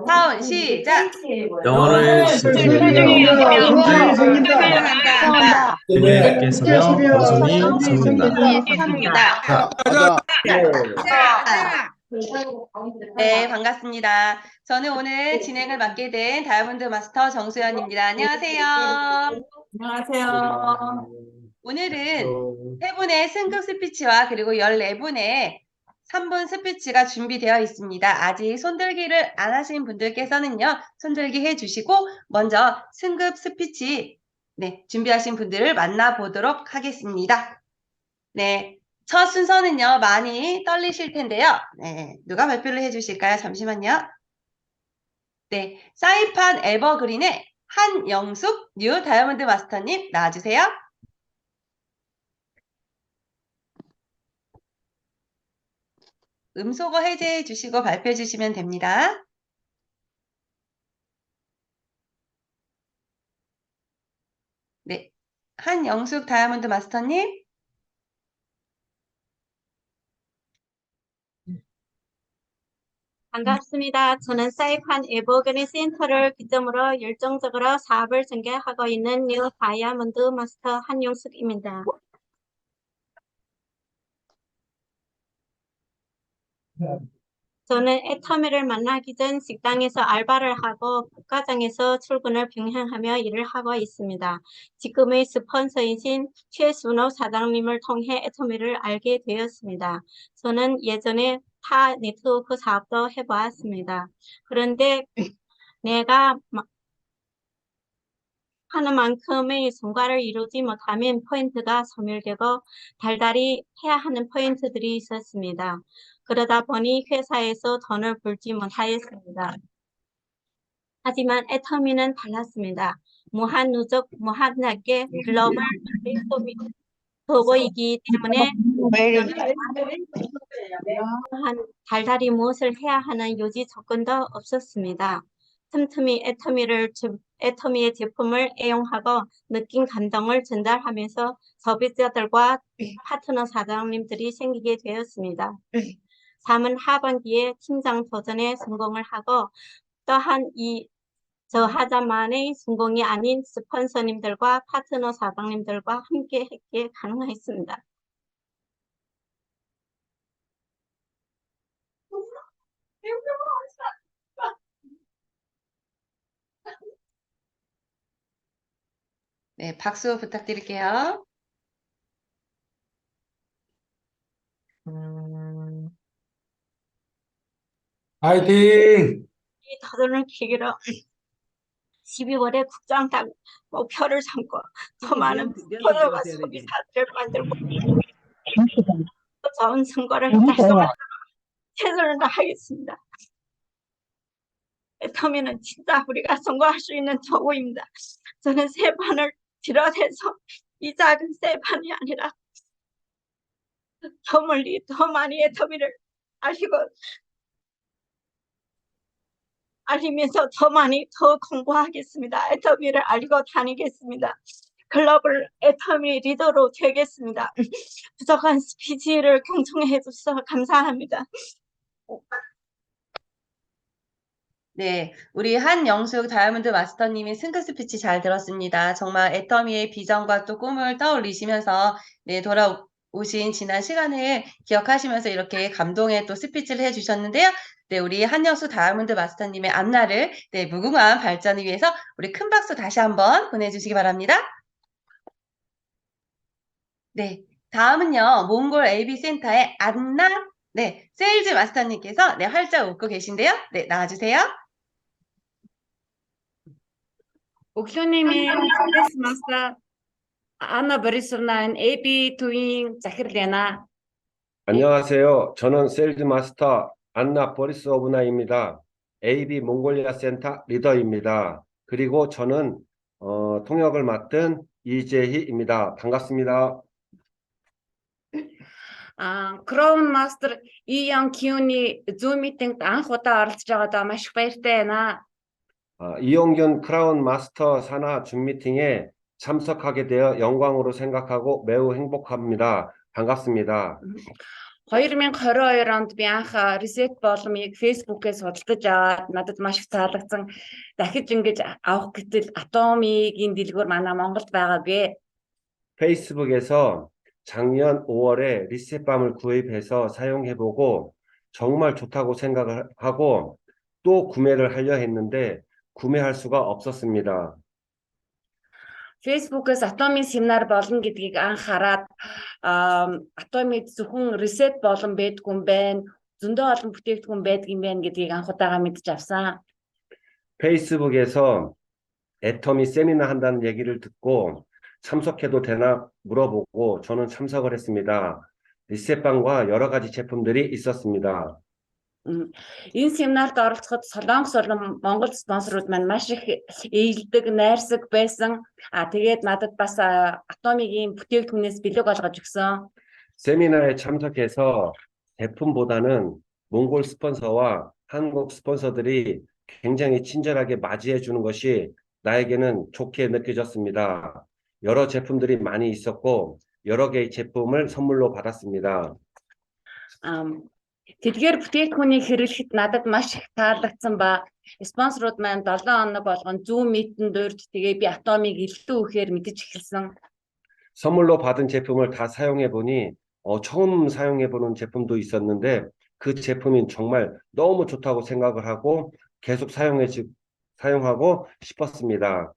사운 시작. 영어를 시작해요. 한다. 기회께서는 여전히 삼는다. 가자. 네, 반갑습니다. 저는 오늘 진행을 맡게 된 다이아몬드 마스터 정수연입니다. 안녕하세요. 안녕하세요. 오늘은 3분의 승급 스피치와 그리고 14분의 3분 스피치가 준비되어 있습니다. 아직 손들기를 안 하신 분들께서는요, 손들기 해주시고 먼저 승급 스피치 준비하신 분들을 만나보도록 하겠습니다. 네, 첫 순서는요, 많이 떨리실 텐데요. 네, 누가 발표를 해주실까요? 잠시만요. 네, 사이판 에버그린의 한영숙 뉴 다이아몬드 마스터님 나와주세요. 음소거 해제해 주시고 발표해 주시면 됩니다. 네, 한영숙 다이아몬드 마스터님. 반갑습니다. 저는 사이판 에버그린 센터를 기점으로 열정적으로 사업을 전개하고 있는 뉴 다이아몬드 마스터 한용숙입니다. 저는 애터미를 만나기 전 식당에서 알바를 하고 국가장에서 출근을 병행하며 일을 하고 있습니다. 지금의 스폰서이신 최순호 사장님을 통해 애터미를 알게 되었습니다. 저는 예전에 타 네트워크 사업도 해보았습니다. 그런데 내가 하는 만큼의 성과를 이루지 못하면 포인트가 소멸되고 달달이 해야 하는 포인트들이 있었습니다. 그러다 보니 회사에서 돈을 벌지 못하였습니다. 하지만 애터미는 달랐습니다. 무한 누적, 무한 날개 글로벌 도구이기 때문에 달달이 무엇을 해야 하는 요지 조건도 없었습니다. 틈틈이 애터미의 제품을 애용하고 느낀 감동을 전달하면서 소비자들과 파트너 사장님들이 생기게 되었습니다. 3은 하반기에 팀장 도전에 성공을 하고 또한 저 하자만의 성공이 아닌 스폰서님들과 파트너 사장님들과 함께 했기에 가능했습니다. 네, 박수 부탁드릴게요. 화이팅! 이 도전을 계기로 12월에 국장 목표를 삼고 더 많은 스폰서와 소비자들을 만들고 더 좋은 성과를 달성하도록 최선을 다하겠습니다. 애터미는 진짜 우리가 성공할 수 있는 도구입니다. 저는 세 판을 비롯해서 이 작은 세 판이 아니라 더 멀리 더 많이 애터미를 알리면서 더 많이 더 공부하겠습니다. 애터미를 알리고 다니겠습니다. 글로벌 애터미 리더로 되겠습니다. 부족한 스피치를 경청해 주셔서 감사합니다. 네, 우리 한영숙 다이아몬드 마스터님의 승급 스피치 잘 들었습니다. 정말 애터미의 비전과 또 꿈을 떠올리시면서 돌아오신 지난 시간을 기억하시면서 이렇게 감동의 또 스피치를 해주셨는데요. 네, 우리 한영숙 다이아몬드 마스터님의 앞날을 무궁한 발전을 위해서 우리 큰 박수 다시 한번 보내주시기 바랍니다. 네, 다음은요, 몽골 AB 센터의 안나 세일즈 마스터님께서 활짝 웃고 계신데요. 네, 나와주세요. Өглөөний мэнд 마스터 안나 보리스овна AB 투잉 захирлена. 안녕하세요. 저는 세일즈 마스터 안나 보리스오브나입니다. AB 몽골리아 센터 리더입니다. 그리고 저는 통역을 맡은 이재희입니다. 반갑습니다. 크라운 마스터 이영 기훈이 줌 미팅д анх удаа оролцож байгаадаа маш их баяртай байна. 이용균 크라운 마스터 산하 줌미팅에 참석하게 되어 영광으로 생각하고 매우 행복합니다. 반갑습니다. 2022 онд би анх reset боломыг Facebook-ээс судалдаж аваад надад маш их таалагдсан. Дахиж ингэж авах гэтэл Atomic-ийн дэлгүүр манай Монголд байгаагүй. 페이스북에서 작년 5월에 리셋밤을 구입해서 사용해보고 정말 좋다고 생각을 하고 또 구매를 하려 했는데 구매할 수가 없었습니다. Facebook-ээс Atomic семинар болно гэдгийг анх хараад Atomic зөвхөн reset болон байдгүй юм байна. Зөндөө олон бүтээгдэхүүн байдаг юм байна гэдгийг анх удаага мэдж авсан. 페이스북에서 애터미 세미나 한다는 얘기를 듣고 참석해도 되나 물어보고 저는 참석을 했습니다. 리셋밤과 여러 가지 제품들이 있었습니다. Энэ семинарт оролцоход Солонгос болон Монгол спонсорууд маань маш их ээлдэг, найрсаг байсан. Тэгээд надад бас Atomic-ийн бүтээгдэхүүнээс бэлэг олгож өгсөн. 세미나에 참석해서 제품보다는 몽골 스폰서와 한국 스폰서들이 굉장히 친절하게 맞이해 주는 것이 나에게는 좋게 느껴졌습니다. 여러 제품들이 많이 있었고 여러 개의 제품을 선물로 받았습니다. Тэдгээр бүтээгдэхүүнийг хэрэглэхэд надад маш их таалагдсан ба спонсорууд маань 7 хоног болгон Zoom Meet-нд урьд тэгээ би Atomic илүү ихээр мэдэж эхэлсэн. 선물로 받은 제품을 다 사용해 보니 처음 사용해 보는 제품도 있었는데 그 제품이 정말 너무 좋다고 생각을 하고 계속 사용하고 싶었습니다.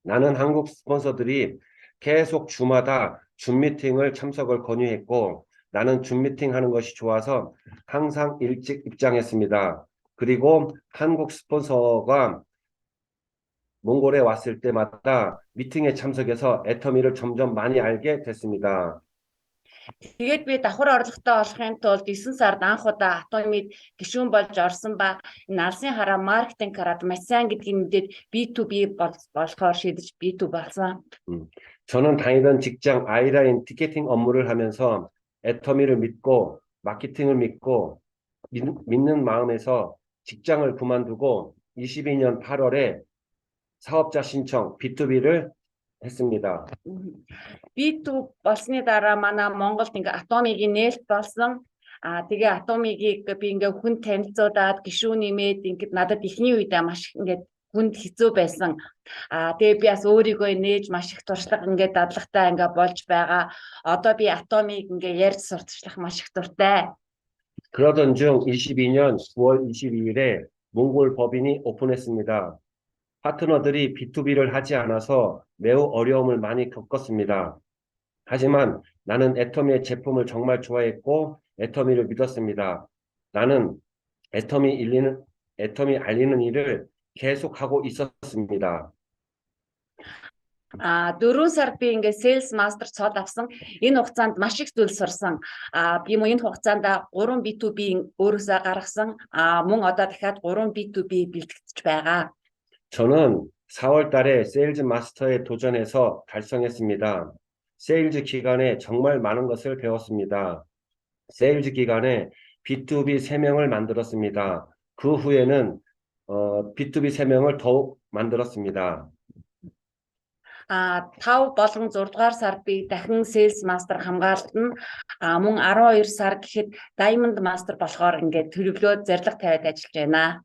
나는 한국 스폰서들이 계속 주마다 줌 미팅을 참석을 권유했고 나는 줌 미팅 하는 것이 좋아서 항상 일찍 입장했습니다. 그리고 한국 스폰서가 몽골에 왔을 때마다 미팅에 참석해서 애터미를 점점 많이 알게 됐습니다. Тэгээд би давхар орлоготой болохын тулд 9 сард анх удаа Atomic гишүүн болж орсон ба энэ алсын хараа маркетинг хараад маш сайн гэдгийг мэдээд B2B болохоор шийдэж B2 болсон. 저는 다니던 직장 아이라인 티켓팅 업무를 하면서 애터미를 믿고 마케팅을 믿고 믿는 마음에서 직장을 그만두고 22년 8월에 사업자 신청 B2B를 했습니다. B2 болсны дараа манай Монголд ингээ Atomic-ийн нээлт болсон. Тэгээ Atomic-ийг би ингээ хүн танилцуулаад гишүүн нэмээд ингээд надад ихний үедээ маш ингээд хүнд хэцүү байсан. Тэгээ би бас өөрийгөө нээж маш их туршлага ингээд дадлагтай ингээ болж байгаа. Одоо би Atomic ингээ ярьж сурталчлах маш их дуртай. 그러던 중 22년 9월 22일에 몽골 법인이 오픈했습니다. 파트너들이 B2B를 하지 않아서 매우 어려움을 많이 겪었습니다. 하지만 나는 애터미의 제품을 정말 좋아했고 애터미를 믿었습니다. 나는 애터미 알리는 일을 계속하고 있었습니다. 4 сард би ингээ sales master цол авсан. Энэ хугацаанд маш их зүйл сурсан. Би энэ хугацаанд 3 B2B өөрөөсөө гаргасан. Мөн одоо дахиад 3 B2B бэлтгэж байгаа. 저는 4월 달에 세일즈 마스터에 도전해서 달성했습니다. 세일즈 기간에 정말 많은 것을 배웠습니다. 세일즈 기간에 B2B 3명을 만들었습니다. 그 후에는 B2B 3명을 더욱 만들었습니다. 5 болон 6 дугаар сард би дахин sales master хамгаалтан мөн 12 сар гэхэд diamond master болохоор ингээд төлөвлөөд зорилго тавиад ажиллаж байна.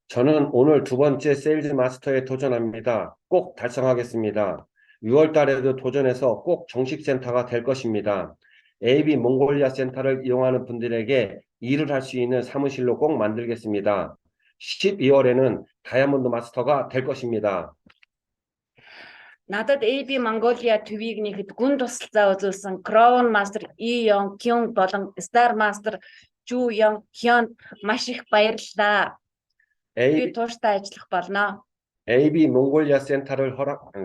저는 오늘 2번째 세일즈 마스터에 도전합니다. 꼭 달성하겠습니다. 6월 달에도 도전해서 꼭 정식 센터가 될 것입니다. AB 몽골리아 센터를 이용하는 분들에게 일을 할 수 있는 사무실로 꼭 만들겠습니다. 12월에는 다이아몬드 마스터가 될 것입니다. Надад AB Mongolia төвийг нэхэд гүн тусалцаа үзүүлсэн Crown Master E Young Kyung болон Star Master Ju Young Hyun маш их баярлалаа. Би тууштай ажиллах болно. AB 몽골리아 센터를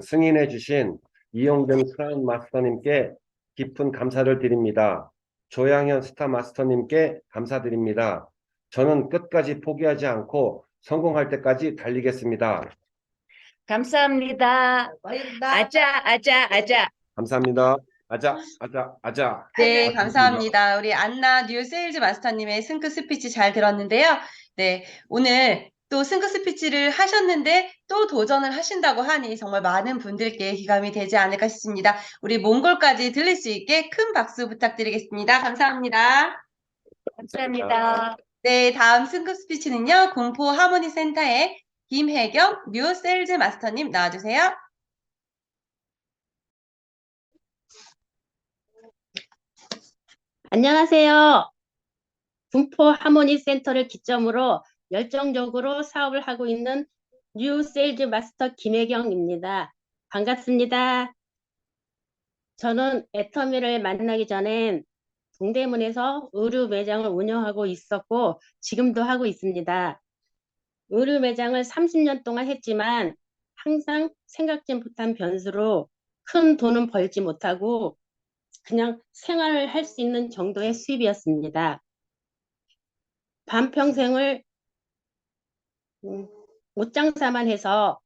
승인해 주신 이용균 크라운 마스터님께 깊은 감사를 드립니다. 조양현 스타 마스터님께 감사드립니다. 저는 끝까지 포기하지 않고 성공할 때까지 달리겠습니다. 감사합니다. 아자. 감사합니다. 아자. 네, 감사합니다. 우리 안나 뉴 세일즈 마스터님의 승크 스피치 잘 들었는데요. 네, 오늘 또 승급 스피치를 하셨는데 또 도전을 하신다고 하니 정말 많은 분들께 기감이 되지 않을까 싶습니다. 우리 몽골까지 들릴 수 있게 큰 박수 부탁드리겠습니다. 감사합니다. 감사합니다. 네, 다음 승급 스피치는요, 공포 하모니 센터의 김혜경 뉴 세일즈 마스터님 나와주세요. 안녕하세요. 군포 하모니 센터를 기점으로 열정적으로 사업을 하고 있는 뉴 세일즈 마스터 김혜경입니다. 반갑습니다. 저는 애터미를 만나기 전엔 동대문에서 의류 매장을 운영하고 있었고 지금도 하고 있습니다. 의류 매장을 30년 동안 했지만 항상 생각지 못한 변수로 큰 돈은 벌지 못하고 그냥 생활을 할 수 있는 정도의 수입이었습니다. 반평생을 옷장사만 해서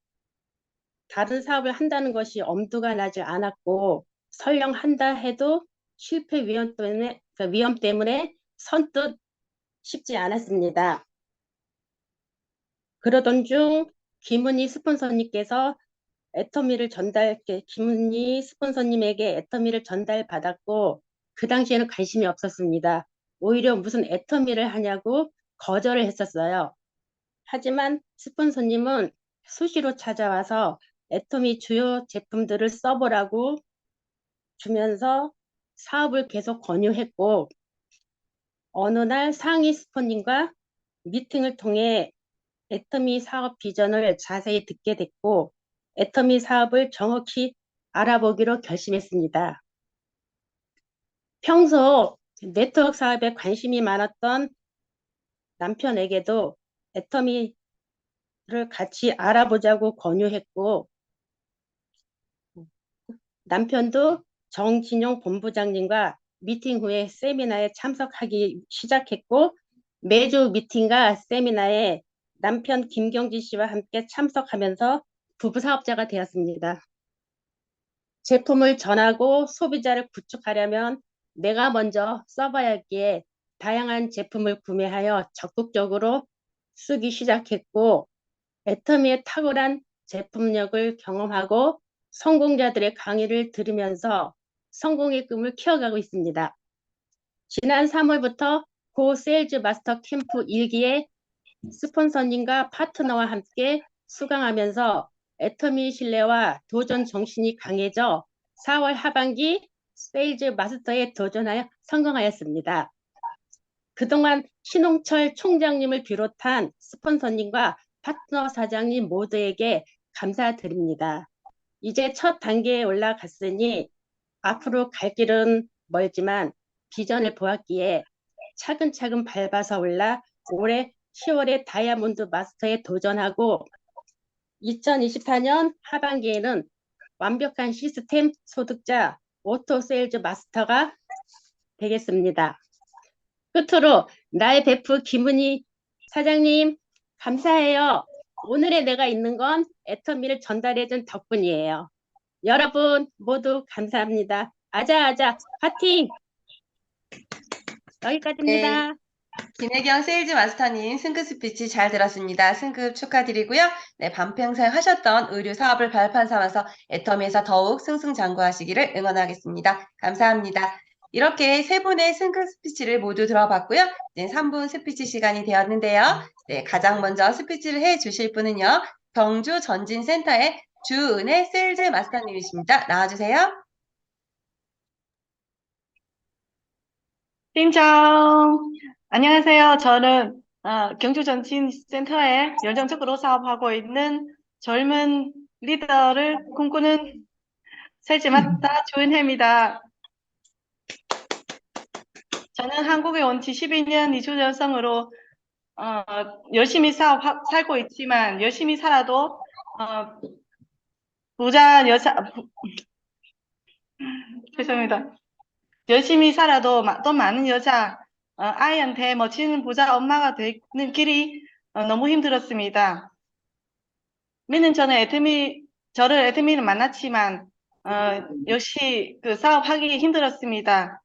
다른 사업을 한다는 것이 엄두가 나지 않았고 설령 한다 해도 실패 위험 때문에 선뜻 쉽지 않았습니다. 그러던 중 김은희 스폰서님께서 김은희 스폰서님에게 애터미를 전달받았고 그 당시에는 관심이 없었습니다. 오히려 무슨 애터미를 하냐고 거절을 했었어요. 하지만 스폰서님은 수시로 찾아와서 애터미 주요 제품들을 써보라고 주면서 사업을 계속 권유했고 어느 날 상위 스폰님과 미팅을 통해 애터미 사업 비전을 자세히 듣게 됐고 애터미 사업을 정확히 알아보기로 결심했습니다. 평소 네트워크 사업에 관심이 많았던 남편에게도 애터미를 같이 알아보자고 권유했고 남편도 정진용 본부장님과 미팅 후에 세미나에 참석하기 시작했고 매주 미팅과 세미나에 남편 김경진 씨와 함께 참석하면서 부부 사업자가 되었습니다. 제품을 전하고 소비자를 구축하려면 내가 먼저 써봐야기에 다양한 제품을 구매하여 적극적으로 쓰기 시작했고 애터미의 탁월한 제품력을 경험하고 성공자들의 강의를 들으면서 성공의 꿈을 키워가고 있습니다. 지난 3월부터 고 세일즈 마스터 캠프 1기에 스폰서님과 파트너와 함께 수강하면서 애터미 신뢰와 도전 정신이 강해져 4월 하반기 세일즈 마스터에 도전하여 성공하였습니다. 그동안 신홍철 총장님을 비롯한 스폰서님과 파트너 사장님 모두에게 감사드립니다. 이제 첫 단계에 올라갔으니 앞으로 갈 길은 멀지만 비전을 보았기에 차근차근 밟아서 올라 올해 10월에 다이아몬드 마스터에 도전하고 2024년 하반기에는 완벽한 시스템 소득자 오토 세일즈 마스터가 되겠습니다. 끝으로 나의 베프 김은희 사장님 감사해요. 오늘의 내가 있는 건 애터미를 전달해준 덕분이에요. 여러분 모두 감사합니다. 아자아자 파팅! 여기까지입니다. 네, 김혜경 세일즈 마스터님 승급 스피치 잘 들었습니다. 승급 축하드리고요. 네, 반평생 하셨던 의류 사업을 발판 삼아서 애터미에서 더욱 승승장구하시기를 응원하겠습니다. 감사합니다. 이렇게 세 분의 승급 스피치를 모두 들어봤고요. 이제 3분 스피치 시간이 되었는데요. 네, 가장 먼저 스피치를 해주실 분은요. 경주 전진센터의 주은혜 세일즈 마스터님이십니다. 나와주세요. 팀장, 안녕하세요. 저는 경주전진센터에 열정적으로 사업하고 있는 젊은 리더를 꿈꾸는 세지마스터 주은혜입니다. 저는 한국에 온 지 12년 이주 여성으로 열심히 살고 있지만 열심히 살아도 죄송합니다. 열심히 살아도 또 많은 여자 아이한테 멋진 부자 엄마가 되는 길이 너무 힘들었습니다. 몇 년 전에 저를 애터미를 만났지만 역시 그 사업하기 힘들었습니다.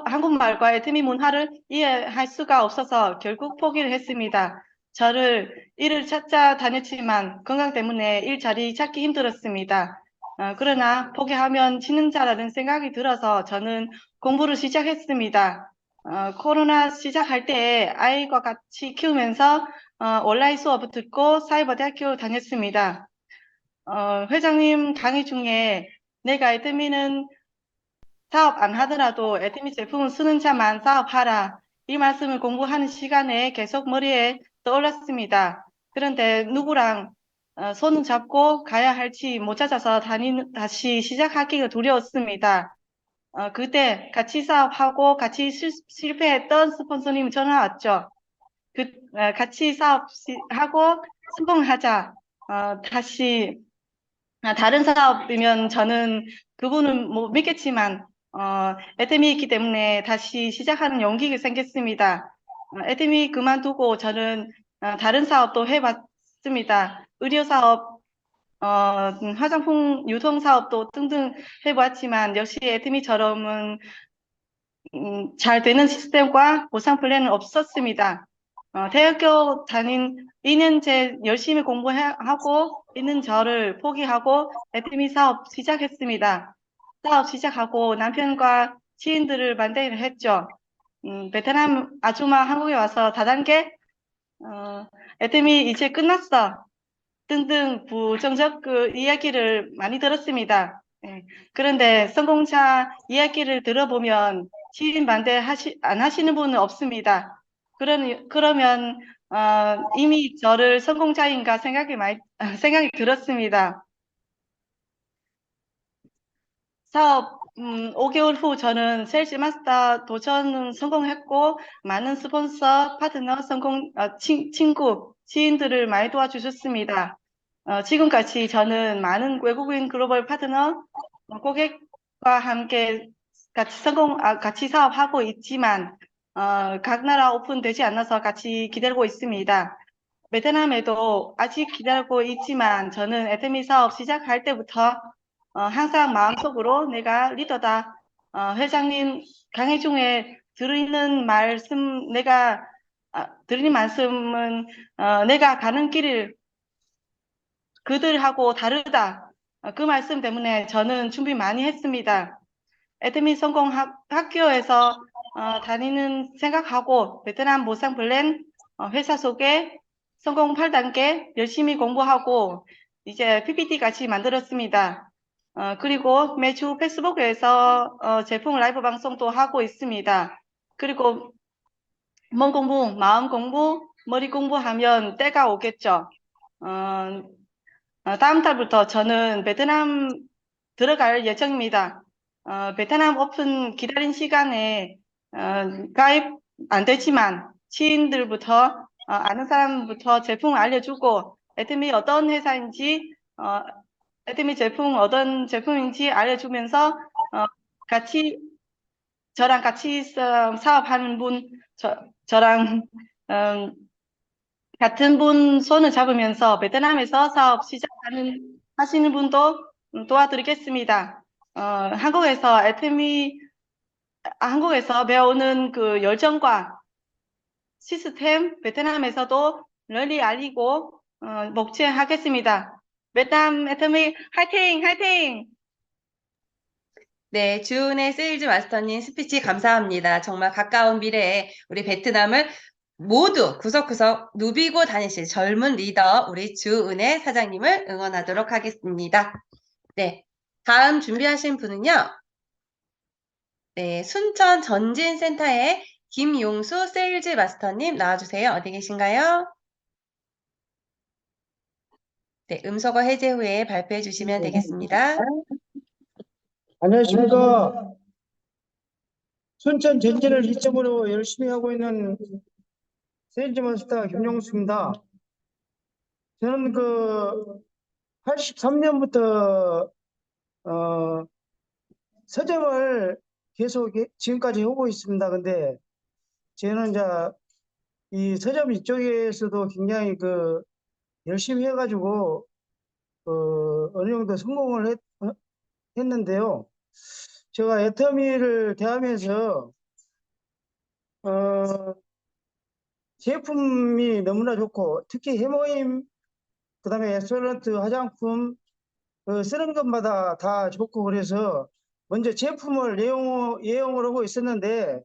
한국말과 애터미 문화를 이해할 수가 없어서 결국 포기를 했습니다. 저를 일을 찾아 다녔지만 건강 때문에 일자리 찾기 힘들었습니다. 그러나 포기하면 지는 자라는 생각이 들어서 저는 공부를 시작했습니다. 코로나 시작할 때 아이와 같이 키우면서 온라인 수업 듣고 사이버대학교 다녔습니다. 회장님 강의 중에 내가 애터미는 사업 안 하더라도 애터미 제품을 쓰는 자만 사업하라. 이 말씀을 공부하는 시간에 계속 머리에 떠올랐습니다. 그런데 누구랑 손을 잡고 가야 할지 못 찾아서 다시 시작하기가 두려웠습니다. 그때 같이 사업하고 같이 실패했던 스폰서님 전화 왔죠. 같이 사업하고 성공하자. 다시 다른 사업이면 저는 그분은 못 믿겠지만 애템이 있기 때문에 다시 시작하는 용기가 생겼습니다. 애템이 그만두고 저는 다른 사업도 해봤습니다. 의료 사업, 화장품 유통 사업도 등등 해보았지만 역시 애템이처럼은 잘 되는 시스템과 보상 플랜은 없었습니다. 대학교 다닌 2년째 열심히 공부하고 있는 저를 포기하고 애터미 사업 시작했습니다. 사업 시작하고 남편과 지인들을 만나기로 했죠. 베트남 아줌마 한국에 와서 다단계 애터미 이제 끝났어 등등 부정적 그 이야기를 많이 들었습니다. 예. 그런데 성공자 이야기를 들어보면 지인 반대 안 하시는 분은 없습니다. 그러면 이미 저를 성공자인가 생각이 들었습니다. 사업 5개월 후 저는 세일즈 마스터 도전은 성공했고 많은 스폰서, 파트너, 친구, 지인들을 많이 도와주셨습니다. 지금까지 저는 많은 외국인 글로벌 파트너, 고객과 함께 같이 사업하고 있지만 각 나라 오픈되지 않아서 같이 기다리고 있습니다. 베트남에도 아직 기다리고 있지만 저는 애터미 사업 시작할 때부터 항상 마음속으로 내가 리더다. 회장님 강의 중에 들으는 말씀은 내가 가는 길을 그들하고 다르다. 그 말씀 때문에 저는 준비 많이 했습니다. 애터미 성공 학교에서 다니는 생각하고 베트남 보상 플랜 회사 소개 성공 8단계 열심히 공부하고 이제 PPT 같이 만들었습니다. 그리고 매주 페이스북에서 제품 라이브 방송도 하고 있습니다. 그리고 몸 공부, 마음 공부, 머리 공부하면 때가 오겠죠. 다음 달부터 저는 베트남 들어갈 예정입니다. 베트남 오픈 기다린 시간에 가입 안 되지만 지인들부터 아는 사람부터 제품 알려주고 애터미 어떤 회사인지 애터미 제품 어떤 제품인지 알려주면서 같이 저랑 같이 사업하는 분 저랑 같은 분 손을 잡으면서 베트남에서 사업 하시는 분도 도와드리겠습니다. 한국에서 배우는 그 열정과 시스템 베트남에서도 널리 알리고 목표하겠습니다. 베트남 애터미 화이팅! 화이팅! 네, 주은의 세일즈 마스터님 스피치 감사합니다. 정말 가까운 미래에 우리 베트남을 모두 구석구석 누비고 다니실 젊은 리더 우리 주은혜 사장님을 응원하도록 하겠습니다. 네, 다음 준비하신 분은요. 네, 순천 전진센터의 김용수 세일즈 마스터님 나와주세요. 어디 계신가요? 네, 음소거 해제 후에 발표해 주시면 되겠습니다. 안녕하십니까. 순천 전진을 이점으로 열심히 하고 있는 세일즈 마스터 김용수입니다. 저는 83년부터 서점을 계속 지금까지 하고 있습니다. 근데 저는 이제 이 서점 이쪽에서도 굉장히 열심히 해가지고 어느 정도 성공을 했는데요. 제가 애터미를 대하면서 제품이 너무나 좋고 특히 해모임 그다음에 엑설런트 화장품 쓰는 것마다 다 좋고 그래서 먼저 제품을 예용을 하고 있었는데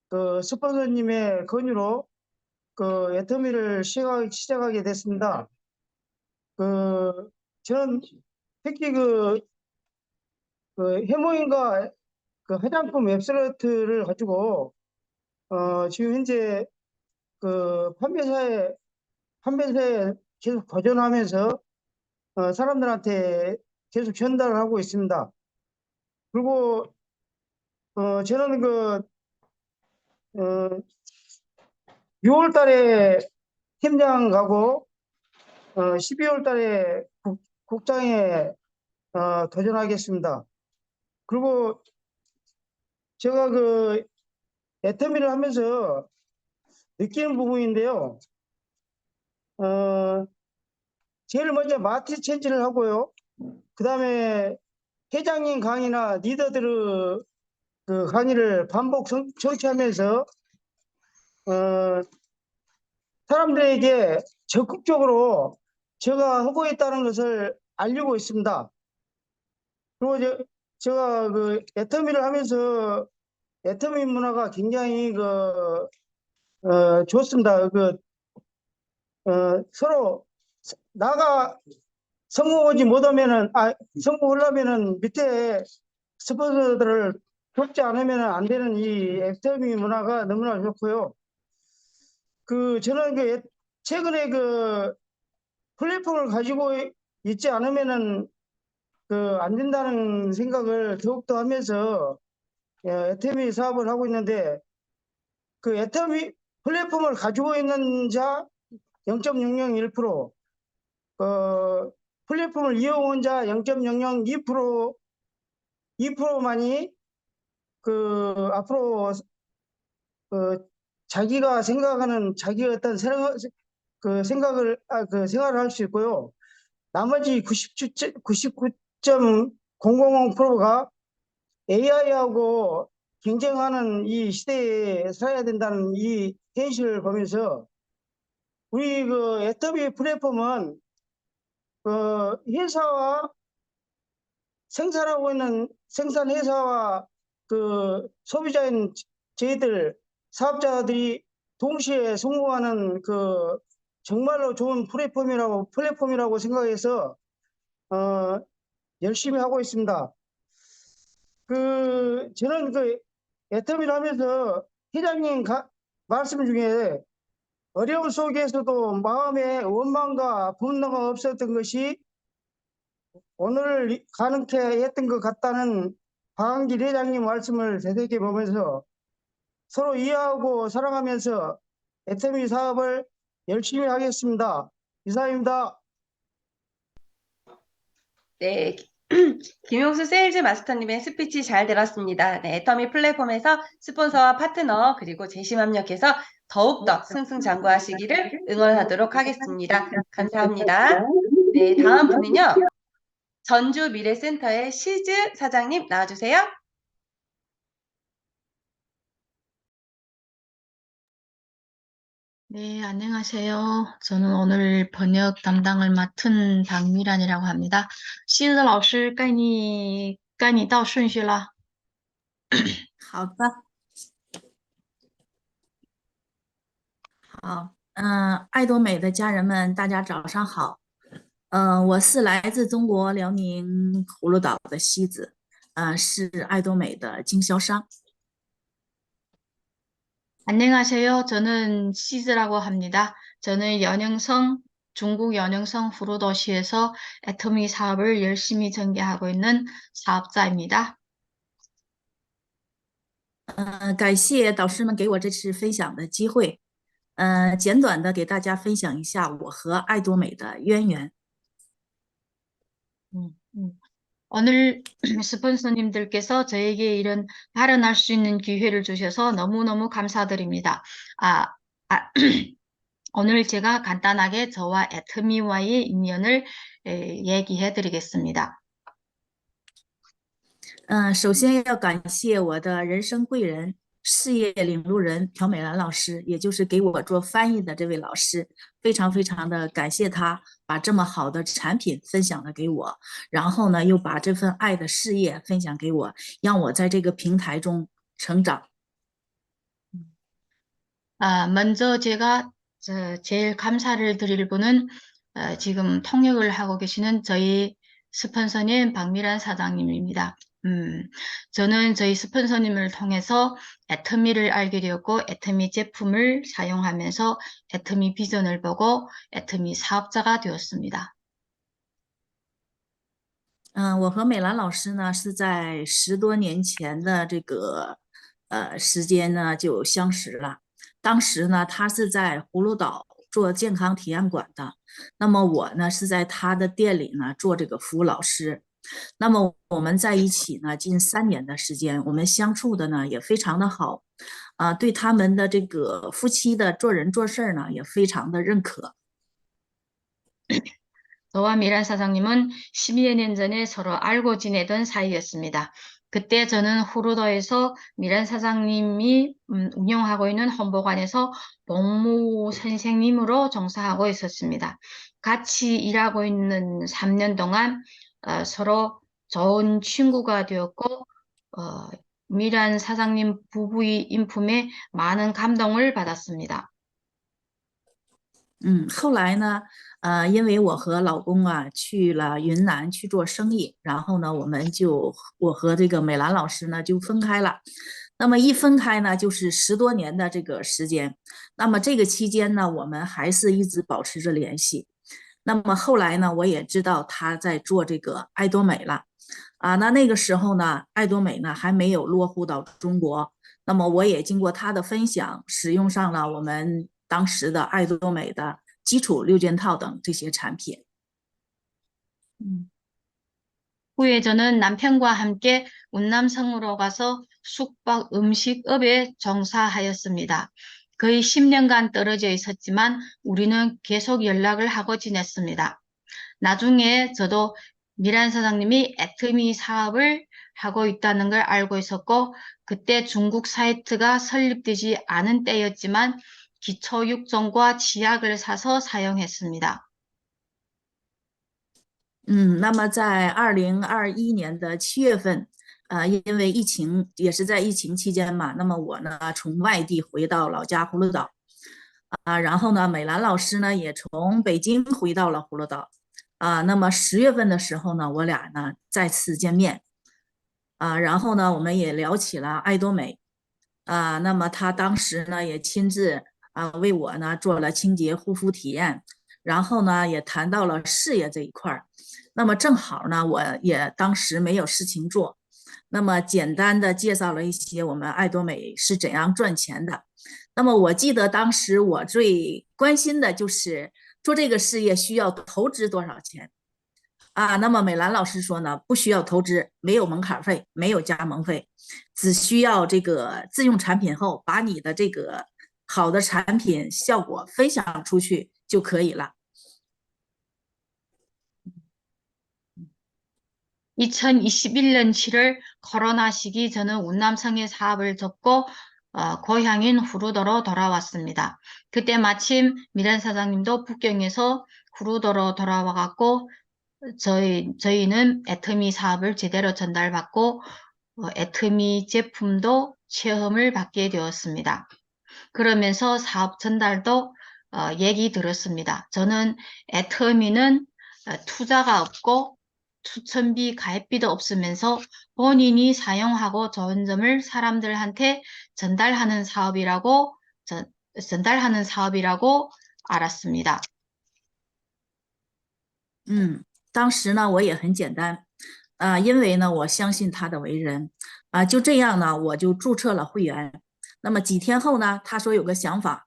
그 스폰서님의 권유로 그 애터미를 시작하게 됐습니다. 저는 특히 그 해모임과 그 화장품 웹슬러트를 가지고 지금 현재 그 판매사에 계속 도전하면서 사람들한테 계속 전달을 하고 있습니다. 그리고 저는 6월 달에 팀장 가고 12월 달에 국장에 도전하겠습니다. 그리고 제가 애터미를 하면서 느끼는 부분인데요. 제일 먼저 마티 체인지를 하고요. 그 다음에 회장님 강의나 리더들 그 강의를 반복 청취하면서 사람들에게 적극적으로 제가 하고 있다는 것을 알리고 있습니다. 그리고 제가 애터미를 하면서 애터미 문화가 굉장히 좋습니다. 서로 나가 성공하지 못하면은 성공하려면은 밑에 스폰서들을 돕지 않으면 안 되는 이 애터미 문화가 너무나 좋고요. 저는 최근에 플랫폼을 가지고 있지 않으면은 안 된다는 생각을 더욱더 하면서 애터미 사업을 하고 있는데 애터미 플랫폼을 가지고 있는 자 0.001%, 플랫폼을 이용한 자 2%만이 앞으로 자기가 생각하는 자기 어떤 생각을 생활을 할 수 있고요. 나머지 99.000%가 AI하고 경쟁하는 이 시대에 살아야 된다는 이 현실을 보면서 우리 애터미 플랫폼은 회사와 생산하고 있는 생산 회사와 소비자인 저희들 사업자들이 동시에 성공하는 정말로 좋은 플랫폼이라고 생각해서 열심히 하고 있습니다. 저는 애터미를 하면서 회장님 말씀 중에 어려움 속에서도 마음에 원망과 분노가 없었던 것이 오늘 가능케 했던 것 같다는 박한길 회장님 말씀을 되새겨 보면서 서로 이해하고 사랑하면서 애터미 사업을 열심히 하겠습니다. 이상입니다. 네. 김용수 세일즈 마스터님의 스피치 잘 들었습니다. 네, 애터미 플랫폼에서 스폰서와 파트너 그리고 재심 합력해서 더욱더 승승장구하시기를 응원하도록 하겠습니다. 감사합니다. 네, 다음 분은요. 전주 미래센터의 시즈 사장님 나와주세요. 네, 안녕하세요. 저는 오늘 번역 담당을 맡은 박미란이라고 합니다. 西子老师该你到顺序了。好的。好，爱多美的家人们，大家早上好。我是来自中国辽宁葫芦岛的西子，是爱多美的经销商。 안녕하세요. 저는 시즈라고 합니다. 저는 중국 연영성 후루도시에서 애터미 사업을 열심히 전개하고 있는 사업자입니다. 感谢导师们给我这次分享的机会。简短的给大家分享一下我和爱多美的渊源。 오늘 스폰서님들께서 저에게 이런 발언할 수 있는 기회를 주셔서 너무너무 감사드립니다. 오늘 제가 간단하게 저와 애터미와의 인연을 얘기해 드리겠습니다. 首先要感谢我的人生贵人事业领路人朴美兰老师，也就是给我做翻译的这位老师，非常非常的感谢他把这么好的产品分享了给我，然后呢又把这份爱的事业分享给我，让我在这个平台中成长。 먼저 제가 제일 감사를 드릴 분은 지금 통역을 하고 계시는 저희 스폰서님 박미란 사장님입니다. 저는 저희 스폰서님을 통해서 애터미를 알게 되었고 애터미 제품을 사용하면서 애터미 비전을 보고 애터미 사업자가 되었습니다. 我和美兰老师呢是在10多年前的这个时间呢就相识了。当时呢，他是在葫芦岛做健康体验馆的，那么我呢是在他的店里呢做这个服务老师。那么我们在一起呢近3年的时间，我们相处的呢也非常的好，对他们的这个夫妻的做人做事呢也非常的认可。 저와 미란 사장님은 12여 년 전에 서로 알고 지내던 사이였습니다. 그때 저는 후루더에서 미란 사장님이 운영하고 있는 헌보관에서 복무 선생님으로 종사하고 있었습니다. 같이 일하고 있는 3년 동안 서로 좋은 친구가 되었고 미란 사장님 부부의 인품에 많은 감동을 받았습니다. 后来呢，因为我和老公啊去了云南去做生意，然后呢，我和这个美兰老师呢就分开了。那么一分开呢，就是10多年的这个时间。那么这个期间呢，我们还是一直保持着联系。那么后来呢，我也知道他在做这个爱多美了，那个时候呢，爱多美呢还没有落户到中国。那么我也经过他的分享，使用上了我们 当时的爱多美的基础6件套等这些产品。 후에 저는 남편과 함께 운남성으로 가서 숙박 음식업에 종사하였습니다. 거의 10년간 떨어져 있었지만 우리는 계속 연락을 하고 지냈습니다. 나중에 저도 미란 사장님이 애터미 사업을 하고 있다는 걸 알고 있었고 그때 중국 사이트가 설립되지 않은 때였지만 기초 육종과 치약을 사서 사용했습니다. 那么在2021年的7月份，因为疫情也是在疫情期间嘛，那么我呢从外地回到老家葫芦岛，然后呢美兰老师呢也从北京回到了葫芦岛，那么10月份的时候呢，我俩呢再次见面，然后呢我们也聊起了爱多美，那么他当时呢也亲自为我呢做了清洁护肤体验，然后呢也谈到了事业这一块儿。 那么正好呢，我也当时没有事情做，那么简单的介绍了一些我们爱多美是怎样赚钱的。那么我记得当时我最关心的就是做这个事业需要投资多少钱那么美兰老师说呢，不需要投资，没有门槛费，没有加盟费，只需要这个自用产品后，把你的这个好的产品效果分享出去就可以了。 2021년 7월 코로나 시기 저는 운남성의 사업을 접고 고향인 후루도로 돌아왔습니다. 그때 마침 미란 사장님도 북경에서 후루도로 돌아와갖고 저희는 애터미 사업을 제대로 전달받고 애터미 제품도 체험을 받게 되었습니다. 그러면서 사업 전달도 얘기 들었습니다. 저는 애터미는 투자가 없고 추천비, 가입비도 없으면서 본인이 사용하고 좋은 점을 사람들한테 전달하는 사업이라고 알았습니다. 当时呢我也很简单，因为呢我相信他的为人，就这样呢我就注册了会员。那么几天后呢，他说有个想法，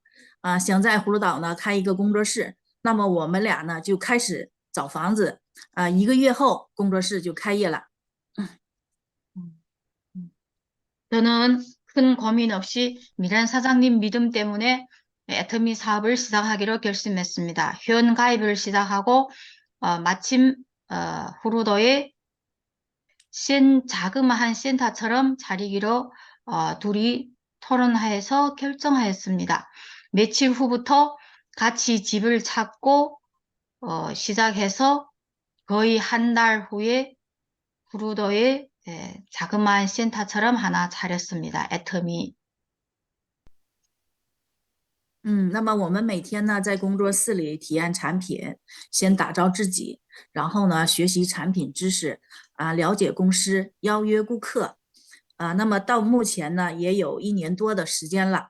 想在葫芦岛呢开一个工作室，那么我们俩呢就开始找房子。 1个月后工作室就开业了。 저는 큰 고민 없이 미란 사장님 믿음 때문에 애터미 사업을 시작하기로 결심했습니다. 회원 가입을 시작하고 마침 후루도에 자그마한 센터처럼 차리기로 둘이 토론하여서 결정하였습니다. 며칠 후부터 같이 집을 찾고 시작해서 거의 한 달 후에 구루도에 자그마한 센터처럼 하나 차렸습니다. 애터미 那么我们每天呢在工作室里体验产品，先打造自己，然后呢学习产品知识了解公司，邀约顾客那么到目前呢也有1年多的时间了。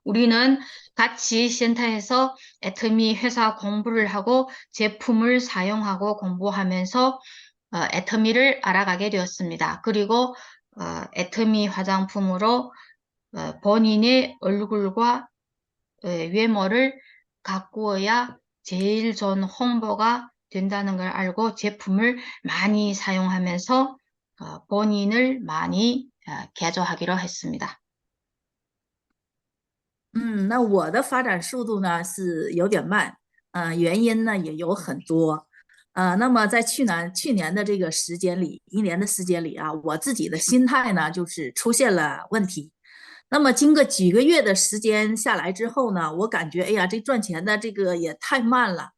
우리는 같이 센터에서 애터미 회사 공부를 하고 제품을 사용하고 공부하면서 애터미를 알아가게 되었습니다. 그리고 애터미 화장품으로 본인의 얼굴과 외모를 가꾸어야 제일 좋은 홍보가 된다는 걸 알고 제품을 많이 사용하면서 본인을 많이 개조하기로 했습니다. 那我的发展速度呢是有点慢，原因呢也有很多，那么在去年的这个时间里，1年的时间里我自己的心态呢就是出现了问题。那么经过几个月的时间下来之后呢，我感觉哎呀，这赚钱的这个也太慢了。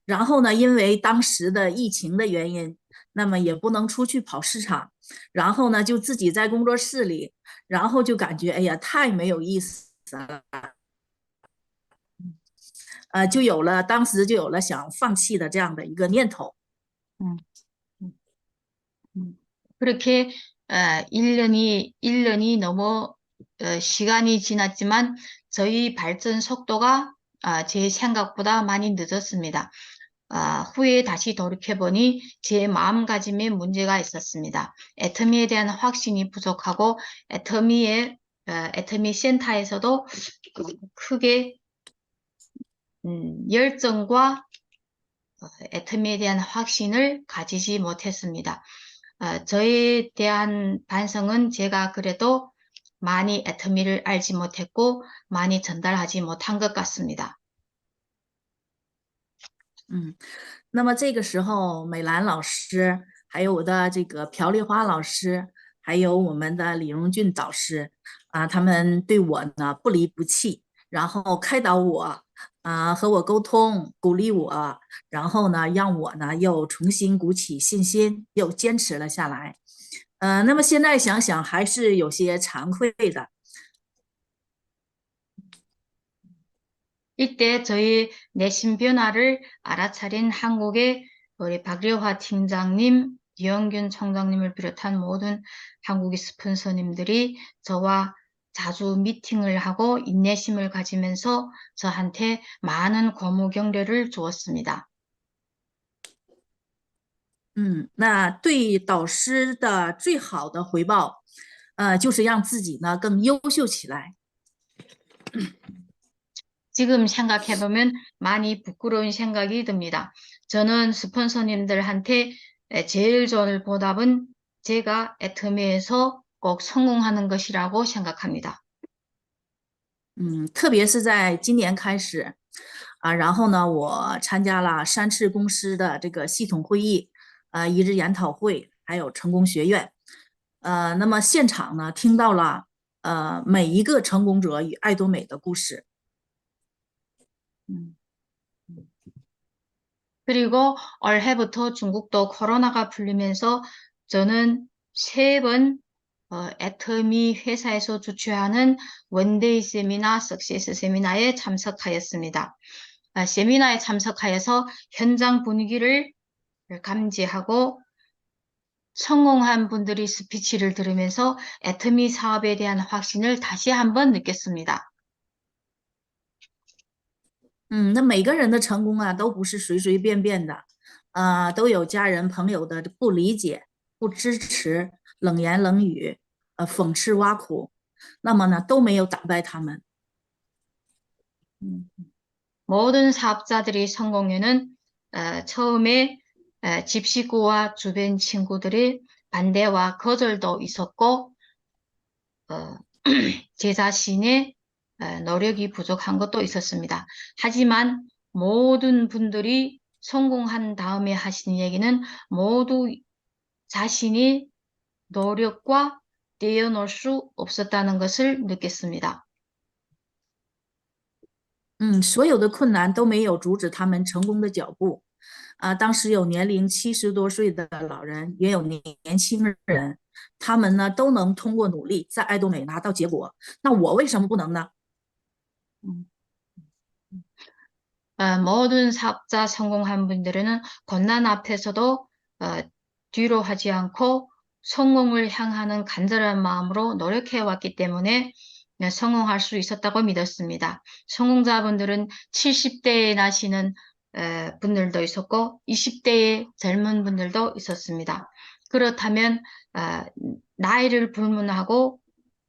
然后呢，因为当时的疫情的原因，那么也不能出去跑市场，然后呢就自己在工作室里，然后就感觉哎呀太没有意思了。当时就有了想放弃的这样的一个念头。 그렇게 1년이 넘어 시간이 지났지만 저희 발전 속도가 제 생각보다 많이 늦었습니다. 후에 다시 돌이켜보니 제 마음가짐에 문제가 있었습니다. 애터미에 대한 확신이 부족하고 애터미 센터에서도 크게 열정과 애터미에 대한 확신을 가지지 못했습니다. 저에 대한 반성은 제가 그래도 많이 애터미를 알지 못했고 많이 전달하지 못한 것 같습니다. 那么这个时候，美兰老师，还有我的这个朴丽花老师，还有我们的李荣俊导师他们对我呢不离不弃，然后开导我和我沟通，鼓励我，然后呢让我呢又重新鼓起信心，又坚持了下来。那么现在想想还是有些惭愧的。 이때 저희 내심 변화를 알아차린 한국의 우리 박려화 팀장님, 이영균 총장님을 비롯한 모든 한국의 스폰서님들이 저와 자주 미팅을 하고 인내심을 가지면서 저한테 많은 고무 격려를 주었습니다. 那对导师的最好的回报，就是让自己呢更优秀起来。 지금 생각해보면 많이 부끄러운 생각이 듭니다. 저는 스폰서님들한테 제일 좋은 보답은 제가 애터미에서 꼭 성공하는 것이라고 생각합니다. 特别是在今年开始然后呢，我参加了3次公司的这个系统会议一日研讨会，还有成功学院。那么现场呢，听到了每一个成功者与爱多美的故事。 그리고 올해부터 중국도 코로나가 풀리면서 저는 3번 애터미 회사에서 주최하는 원데이 세미나, 석세스 세미나에 참석하였습니다. 세미나에 참석하여서 현장 분위기를 감지하고 성공한 분들이 스피치를 들으면서 애터미 사업에 대한 확신을 다시 한번 느꼈습니다. 那每个人的成功都不是随随便便的都有家人朋友的不理解、不支持、冷言冷语讽刺挖苦，那么呢都没有打败他们。 모든 사업자들이 성공에는 처음에 집식구와 주변 친구들의 반대와 거절도 있었고 제 자신의 노력이 부족한 것도 있었습니다. 하지만 모든 분들이 성공한 다음에 하신 얘기는 모두 자신이 노력과 떼어놓을 수 없었다는 것을 느꼈습니다. 所有的困难都没有阻止他们成功的脚步。当时有年龄70多岁的老人，也有年轻人，他们呢都能通过努力在爱多美拿到结果。那我为什么不能呢？ 모든 사업자 성공한 분들은困难 앞에서도 뒤로 하지 않고 성공을 향하는 간절한 마음으로 노력해 왔기 때문에 성공할 수 있었다고 믿었습니다. 성공자분들은 70대에 나시는 분들도 있었고 20대의 젊은 분들도 있었습니다. 그렇다면 나이를 불문하고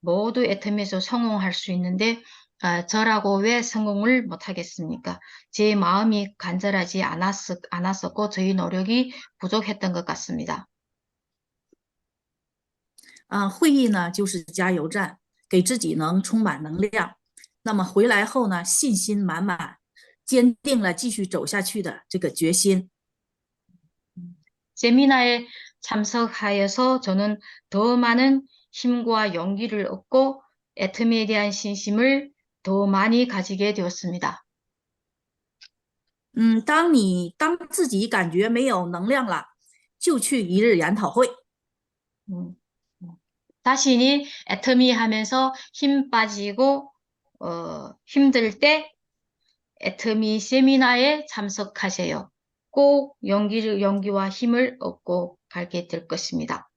모두 애터미에서 성공할 수 있는데 저라고 왜 성공을 못하겠습니까? 제 마음이 간절하지 않았었고 저희 노력이 부족했던 것 같습니다. 会议呢就是加油站，给自己能充满能量。那么回来后呢，信心满满，坚定了继续走下去的这个决心。 세미나에 참석하여서 저는 더 많은 힘과 용기를 얻고 애터미에 대한 신심을 더 많이 가지게 되었습니다. 当自己感觉没有能量了，就去一日研讨会。 자신이 애터미 하면서 힘 빠지고 힘들 때 애터미 세미나에 참석하세요. 꼭 용기와 힘을 얻고 가게 될 것입니다.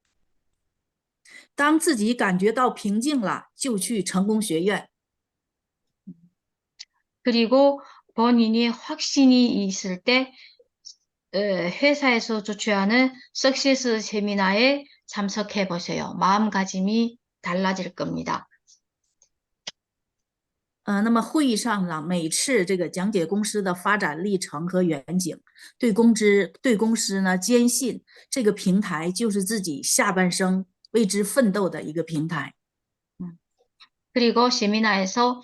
当自己感觉到平静了，就去成功学院。 그리고 본인이 확신이 있을 때 회사에서 주최하는 석세스 세미나에 참석해 보세요. 마음가짐이 달라질 겁니다. 那么会议上呢，每次这个讲解公司的发展历程和远景，对公司呢坚信这个平台就是自己下半生为之奋斗的一个平台。 그리고 세미나에서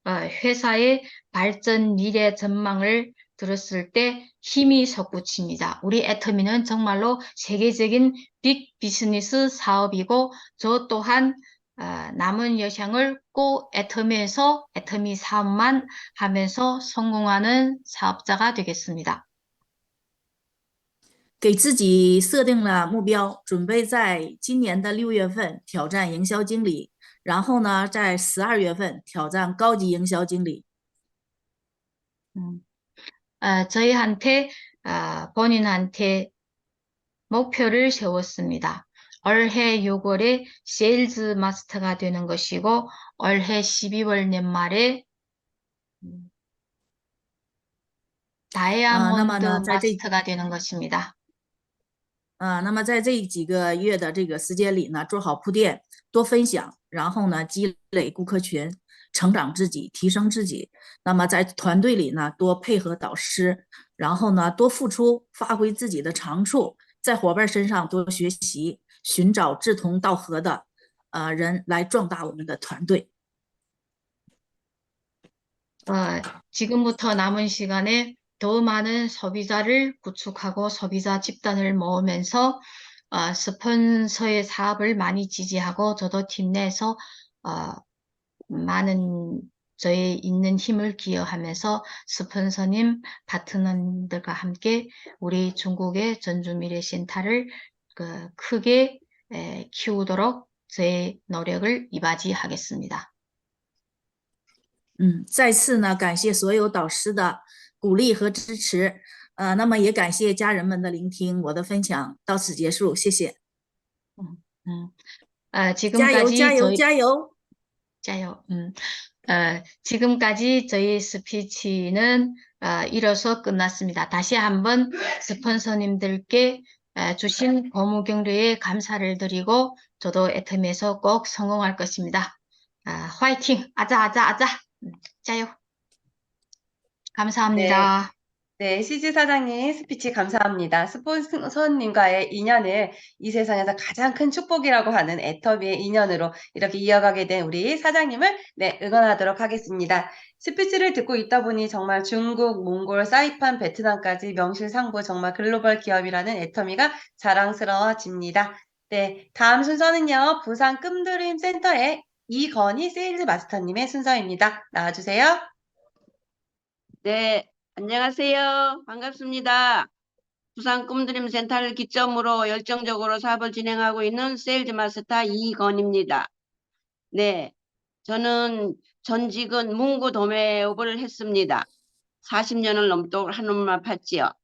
회사의 발전 미래 전망을 들었을 때 힘이 솟구칩니다. 우리 애터미는 정말로 세계적인 빅 비즈니스 사업이고 저 또한 남은 여생을 꼭 애터미에서 애터미 사업만 하면서 성공하는 사업자가 되겠습니다. 给自己设定了目标，准备在今年的6月份挑战营销经理，然后呢，在12月份挑战高级营销经理。 저희한테 본인한테 목표를 세웠습니다. 올해 6월에 세일즈 마스터가 되는 것이고 올해 12월 연말에 다이아몬드 마스터가 되는 것입니다. 那么在这几个月的这个时间里呢，做好铺垫，多分享，然后呢，积累顾客群，成长自己，提升自己。那么在团队里呢，多配合导师，然后呢，多付出，发挥自己的长处，在伙伴身上多学习，寻找志同道合的人来壮大我们的团队。 지금부터 남은 시간에 더 많은 소비자를 구축하고 소비자 집단을 모으면서 스폰서의 사업을 많이 지지하고 저도 팀 내에서 많은 저의 있는 힘을 기여하면서 스폰서님, 파트너님들과 함께 우리 중국의 전주미래센터를 크게 키우도록 저의 노력을 이바지하겠습니다. 再次呢，感谢所有导师的鼓励和支持，那么也感谢家人们的聆听，我的分享到此结束，谢谢。지금까지加油！ 지금까지 저희 스피치는 이로써 끝났습니다. 다시 한번 스폰서님들께 주신 고무 격려에 감사를 드리고 저도 애터미에서 꼭 성공할 것입니다. 화이팅! 아자! 짜요. 감사합니다. 네, CG 사장님 스피치 감사합니다. 스폰서님과의 인연을 이 세상에서 가장 큰 축복이라고 하는 애터미의 인연으로 이렇게 이어가게 된 우리 사장님을 응원하도록 하겠습니다. 스피치를 듣고 있다 보니 정말 중국, 몽골, 사이판, 베트남까지 명실상부 정말 글로벌 기업이라는 애터미가 자랑스러워집니다. 네, 다음 순서는요, 부산 꿈드림 센터의 이건희 세일즈 마스터님의 순서입니다. 나와주세요. 네, 안녕하세요. 반갑습니다. 부산 꿈드림 센터를 기점으로 열정적으로 사업을 진행하고 있는 세일즈 마스터 이건입니다. 네, 저는 전직은 문구 도매업을 했습니다. 40년을 넘도록 한 놈만 팠지요.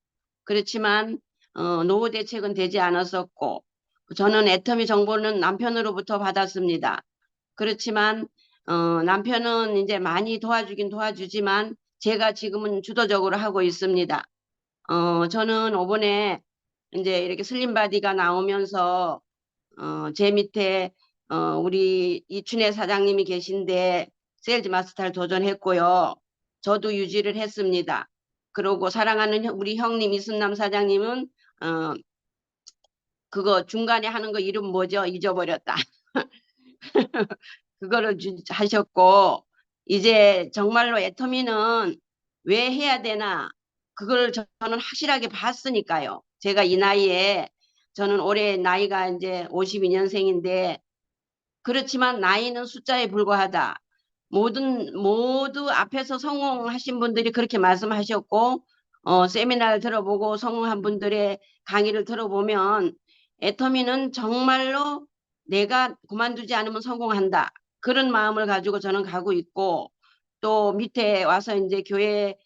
그렇지만 노후 대책은 되지 않았었고 저는 애터미 정보는 남편으로부터 받았습니다. 그렇지만 남편은 이제 많이 도와주긴 도와주지만 제가 지금은 주도적으로 하고 있습니다. 저는 이번에 이제 이렇게 슬림바디가 나오면서 제 밑에 우리 이춘혜 사장님이 계신데 세일즈 마스터를 도전했고요. 저도 유지를 했습니다. 그러고 사랑하는 우리 형님 이순남 사장님은 그거 중간에 하는 거 이름 뭐죠? 잊어버렸다. 그거를 하셨고 이제 정말로 애터미는 왜 해야 되나 그걸 저는 확실하게 봤으니까요. 제가 이 나이에 저는 올해 나이가 이제 52년생인데 그렇지만 나이는 숫자에 불과하다. 모두 앞에서 성공하신 분들이 그렇게 말씀하셨고 세미나를 들어보고 성공한 분들의 강의를 들어보면 애터미는 정말로 내가 그만두지 않으면 성공한다. 그런 마음을 가지고 저는 가고 있고 또 밑에 와서 이제 교회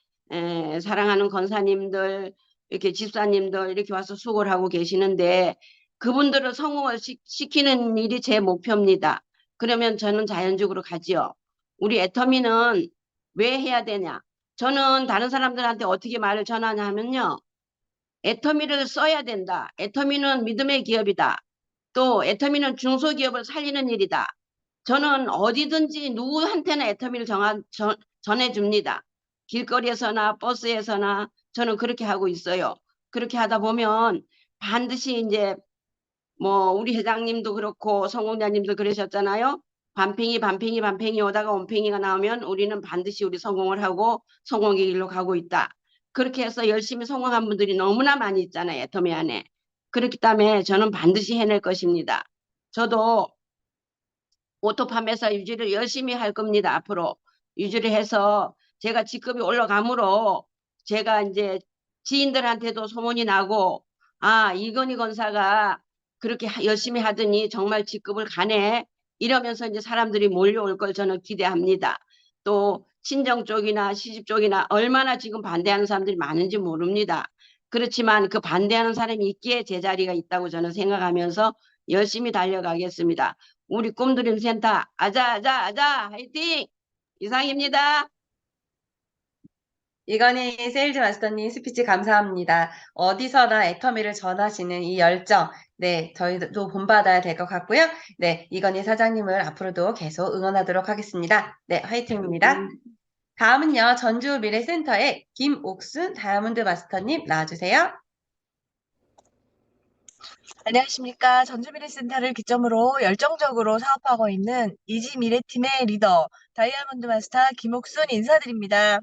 사랑하는 권사님들 이렇게 집사님들 이렇게 와서 수고를 하고 계시는데 그분들을 성공을 시키는 일이 제 목표입니다. 그러면 저는 자연적으로 가지요. 우리 애터미는 왜 해야 되냐? 저는 다른 사람들한테 어떻게 말을 전하냐 하면요. 애터미를 써야 된다. 애터미는 믿음의 기업이다. 또 애터미는 중소기업을 살리는 일이다. 저는 어디든지 누구한테나 애터미를 전해줍니다. 길거리에서나 버스에서나 저는 그렇게 하고 있어요. 그렇게 하다 보면 반드시 이제 뭐 우리 회장님도 그렇고 성공자님도 그러셨잖아요. 반팽이 오다가 온팽이가 나오면 우리는 반드시 우리 성공을 하고 성공의 길로 가고 있다. 그렇게 해서 열심히 성공한 분들이 너무나 많이 있잖아요. 애터미 안에. 그렇기 때문에 저는 반드시 해낼 것입니다. 저도 오토팜에서 유지를 열심히 할 겁니다. 앞으로 유지를 해서 제가 직급이 올라가므로 제가 이제 지인들한테도 소문이 나고 아 이건희 권사가 그렇게 열심히 하더니 정말 직급을 가네 이러면서 이제 사람들이 몰려올 걸 저는 기대합니다. 또 친정 쪽이나 시집 쪽이나 얼마나 지금 반대하는 사람들이 많은지 모릅니다. 그렇지만 그 반대하는 사람이 있기에 제 자리가 있다고 저는 생각하면서 열심히 달려가겠습니다. 우리 꿈드림 센터 아자 화이팅! 이상입니다. 이건희 세일즈 마스터님 스피치 감사합니다. 어디서나 애터미를 전하시는 이 열정, 네, 저희도 본받아야 될 것 같고요. 네, 이건희 사장님을 앞으로도 계속 응원하도록 하겠습니다. 네, 화이팅입니다. 다음은요, 전주 미래센터의 김옥순 다이아몬드 마스터님 나와주세요. 안녕하십니까. 전주미래센터를 기점으로 열정적으로 사업하고 있는 이지미래팀의 리더 다이아몬드 마스터 김옥순 인사드립니다.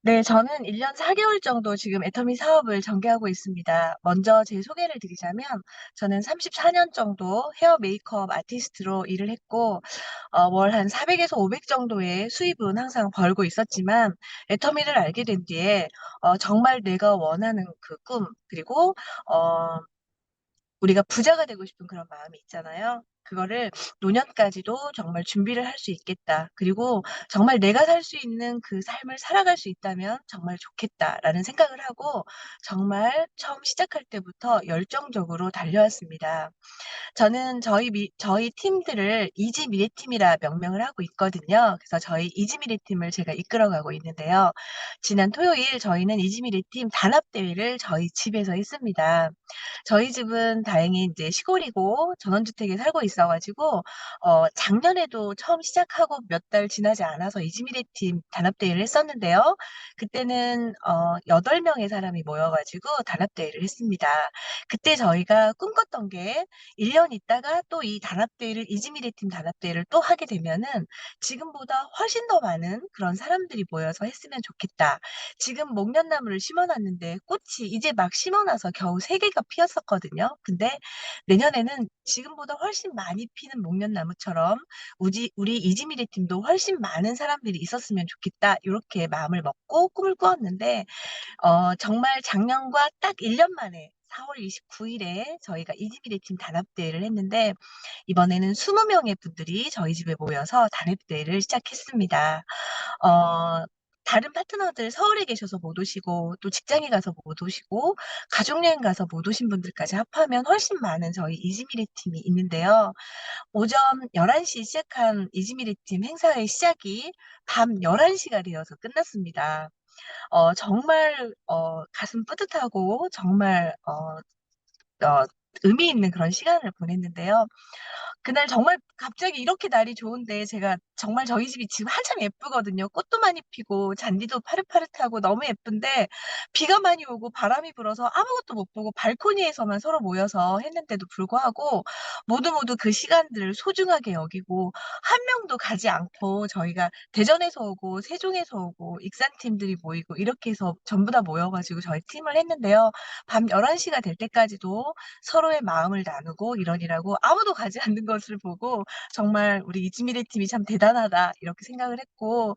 네, 저는 1년 4개월 정도 지금 애터미 사업을 전개하고 있습니다. 먼저 제 소개를 드리자면 저는 34년 정도 헤어 메이크업 아티스트로 일을 했고 월 한 400에서 500 정도의 수입은 항상 벌고 있었지만 애터미를 알게 된 뒤에 정말 내가 원하는 그 꿈 그리고 우리가 부자가 되고 싶은 그런 마음이 있잖아요. 그거를 노년까지도 정말 준비를 할 수 있겠다. 그리고 정말 내가 살 수 있는 그 삶을 살아갈 수 있다면 정말 좋겠다라는 생각을 하고 정말 처음 시작할 때부터 열정적으로 달려왔습니다. 저는 저희 팀들을 이지미래팀이라 명명을 하고 있거든요. 그래서 저희 이지미래팀을 제가 이끌어가고 있는데요. 지난 토요일 저희는 이지미래팀 단합대회를 저희 집에서 했습니다. 저희 집은 다행히 이제 시골이고 전원주택에 살고 있어서 있어가지고 작년에도 처음 시작하고 몇 달 지나지 않아서 이지미래팀 단합대회를 했었는데요. 그때는 8명의 사람이 모여가지고 단합대회를 했습니다. 그때 저희가 꿈꿨던 게 1년 있다가 또 이 단합대회를 이지미래팀 단합대회를 또 하게 되면은 지금보다 훨씬 더 많은 그런 사람들이 모여서 했으면 좋겠다. 지금 목련나무를 심어놨는데 꽃이 이제 막 심어놔서 겨우 3개가 피었었거든요. 근데 내년에는 지금보다 훨씬 많이 피는 목련나무처럼 우리 이지미래 팀도 훨씬 많은 사람들이 있었으면 좋겠다. 이렇게 마음을 먹고 꿈을 꾸었는데 정말 작년과 딱 1년 만에 4월 29일에 저희가 이지미래 팀 단합대회를 했는데 이번에는 20명의 분들이 저희 집에 모여서 단합대회를 시작했습니다. 다른 파트너들 서울에 계셔서 못 오시고 또 직장에 가서 못 오시고 가족여행 가서 못 오신 분들까지 합하면 훨씬 많은 저희 이지미래 팀이 있는데요. 오전 11시에 시작한 이지미래 팀 행사의 시작이 밤 11시가 되어서 끝났습니다. 정말 가슴 뿌듯하고 정말 의미 있는 그런 시간을 보냈는데요. 그날 정말 갑자기 이렇게 날이 좋은데 제가 정말 저희 집이 지금 한참 예쁘거든요. 꽃도 많이 피고 잔디도 파릇파릇하고 너무 예쁜데 비가 많이 오고 바람이 불어서 아무것도 못 보고 발코니에서만 서로 모여서 했는데도 불구하고 모두 그 시간들을 소중하게 여기고 한 명도 가지 않고 저희가 대전에서 오고 세종에서 오고 익산 팀들이 모이고 이렇게 해서 전부 다 모여가지고 저희 팀을 했는데요. 밤 11시가 될 때까지도 서로의 마음을 나누고 이러니라고 아무도 가지 않는 것을 보고 정말 우리 이지미래 팀이 참 대단하다 이렇게 생각을 했고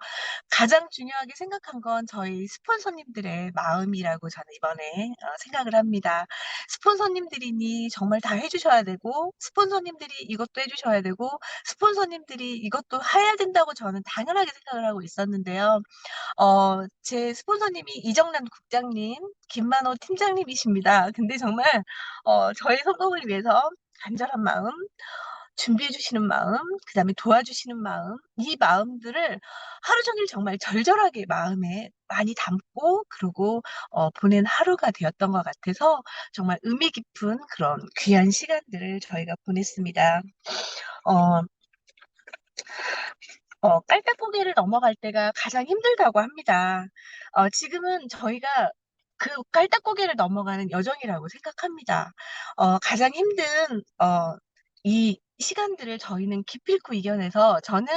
가장 중요하게 생각한 건 저희 스폰서님들의 마음이라고 저는 이번에 생각을 합니다. 스폰서님들이니 정말 다 해주셔야 되고 스폰서님들이 이것도 해주셔야 되고 스폰서님들이 이것도 해야 된다고 저는 당연하게 생각을 하고 있었는데요. 제 스폰서님이 이정란 국장님, 김만호 팀장님이십니다. 근데 정말 저의 성공을 위해서 간절한 마음, 준비해 주시는 마음, 그다음에 도와주시는 마음, 이 마음들을 하루 종일 정말 절절하게 마음에 많이 담고 그리고 보낸 하루가 되었던 것 같아서 정말 의미 깊은 그런 귀한 시간들을 저희가 보냈습니다. 깔딱고개를 넘어갈 때가 가장 힘들다고 합니다. 지금은 저희가 그 깔딱고개를 넘어가는 여정이라고 생각합니다. 가장 힘든 이 시간들을 저희는 기필코 이겨내서 저는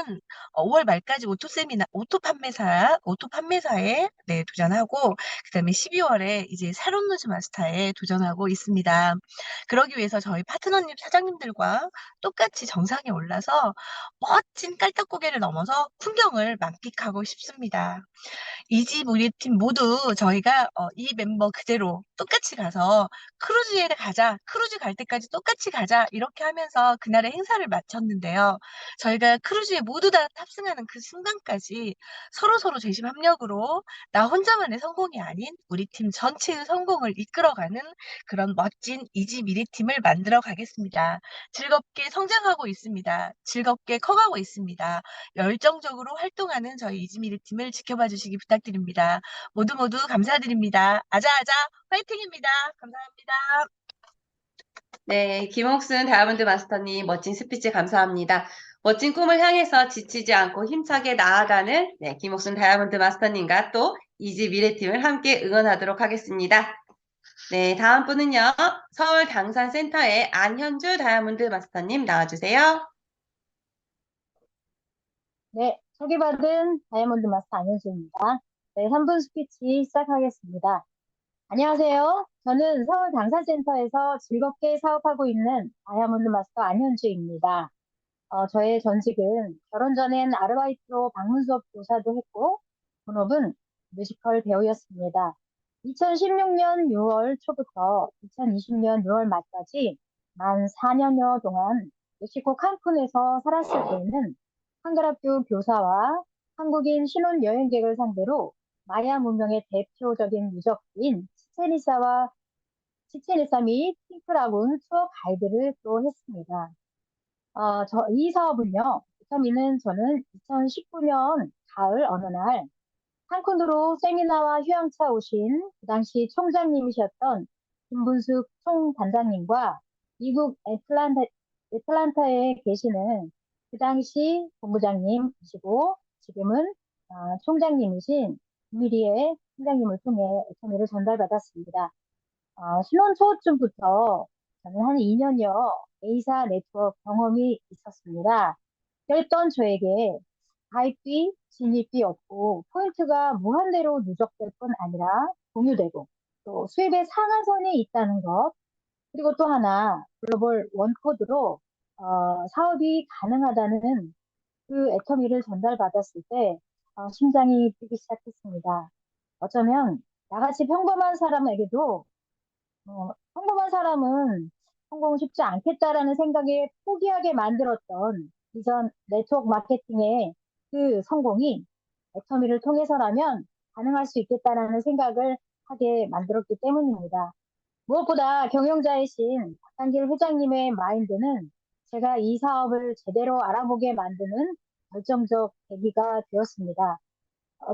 5월 말까지 오토 판매사에 네, 도전하고 그다음에 12월에 이제 사론 루즈 마스터에 도전하고 있습니다. 그러기 위해서 저희 파트너님 사장님들과 똑같이 정상에 올라서 멋진 깔딱고개를 넘어서 풍경을 만끽하고 싶습니다. 이 집 우리 팀 모두 저희가 이 멤버 그대로 똑같이 가서 크루즈에 가자, 크루즈 갈 때까지 똑같이 가자 이렇게 하면서 그날의 행사를 마쳤는데요. 저희가 크루즈에 모두 다 탑승하는 그 순간까지 서로서로 재심 합력으로 나 혼자만의 성공이 아닌 우리 팀 전체의 성공을 이끌어가는 그런 멋진 이지 미래 팀을 만들어 가겠습니다. 즐겁게 성장하고 있습니다. 즐겁게 커가고 있습니다. 열정적으로 활동하는 저희 이지미래 팀을 지켜봐 주시기 부탁드립니다. 모두 감사드립니다. 아자아자 화이팅입니다. 감사합니다. 네, 김옥순 다이아몬드 마스터님 멋진 스피치 감사합니다. 멋진 꿈을 향해서 지치지 않고 힘차게 나아가는 네, 김옥순 다이아몬드 마스터님과 또 이지 미래팀을 함께 응원하도록 하겠습니다. 네, 다음 분은요. 서울 당산센터의 안현주 다이아몬드 마스터님 나와주세요. 네, 소개받은 다이아몬드 마스터 안현수입니다. 네, 3분 스피치 시작하겠습니다. 안녕하세요. 저는 서울 당산센터에서 즐겁게 사업하고 있는 다이아몬드 마스터 안현주입니다. 저의 전직은 결혼 전엔 아르바이트로 방문 수업 교사도 했고, 본업은 뮤지컬 배우였습니다. 2016년 6월 초부터 2020년 6월 말까지 만 4년여 동안 멕시코 칸쿤에서 살았을 때에는 한글학교 교사와 한국인 신혼여행객을 상대로 마야 문명의 대표적인 유적지인 치첸이사 및 핑크라군 투어 가이드를 또 했습니다. 이 사업은요, 저는 2019년 가을 어느 날 칸쿤으로 세미나와 휴양차 오신 그 당시 총장님이셨던 김분숙 총단장님과 미국 애틀란타에 계시는 그 당시 본부장님이시고 지금은 총장님이신 김미리의 총장님을 통해 애터미를 전달받았습니다. 신혼 초쯤부터 저는 한 2년여 A사 네트워크 경험이 있었습니다. 그랬던 저에게 가입비, 진입비 없고 포인트가 무한대로 누적될 뿐 아니라 공유되고 또 수입의 상한선이 있다는 것, 그리고 또 하나 글로벌 원코드로 사업이 가능하다는 그 애터미를 전달받았을 때 심장이 뛰기 시작했습니다. 어쩌면 나같이 평범한 사람에게도 평범한 사람은 성공 쉽지 않겠다라는 생각에 포기하게 만들었던 이전 네트워크 마케팅의 그 성공이 애터미를 통해서라면 가능할 수 있겠다라는 생각을 하게 만들었기 때문입니다. 무엇보다 경영자이신 박한길 회장님의 마인드는 제가 이 사업을 제대로 알아보게 만드는 결정적 계기가 되었습니다.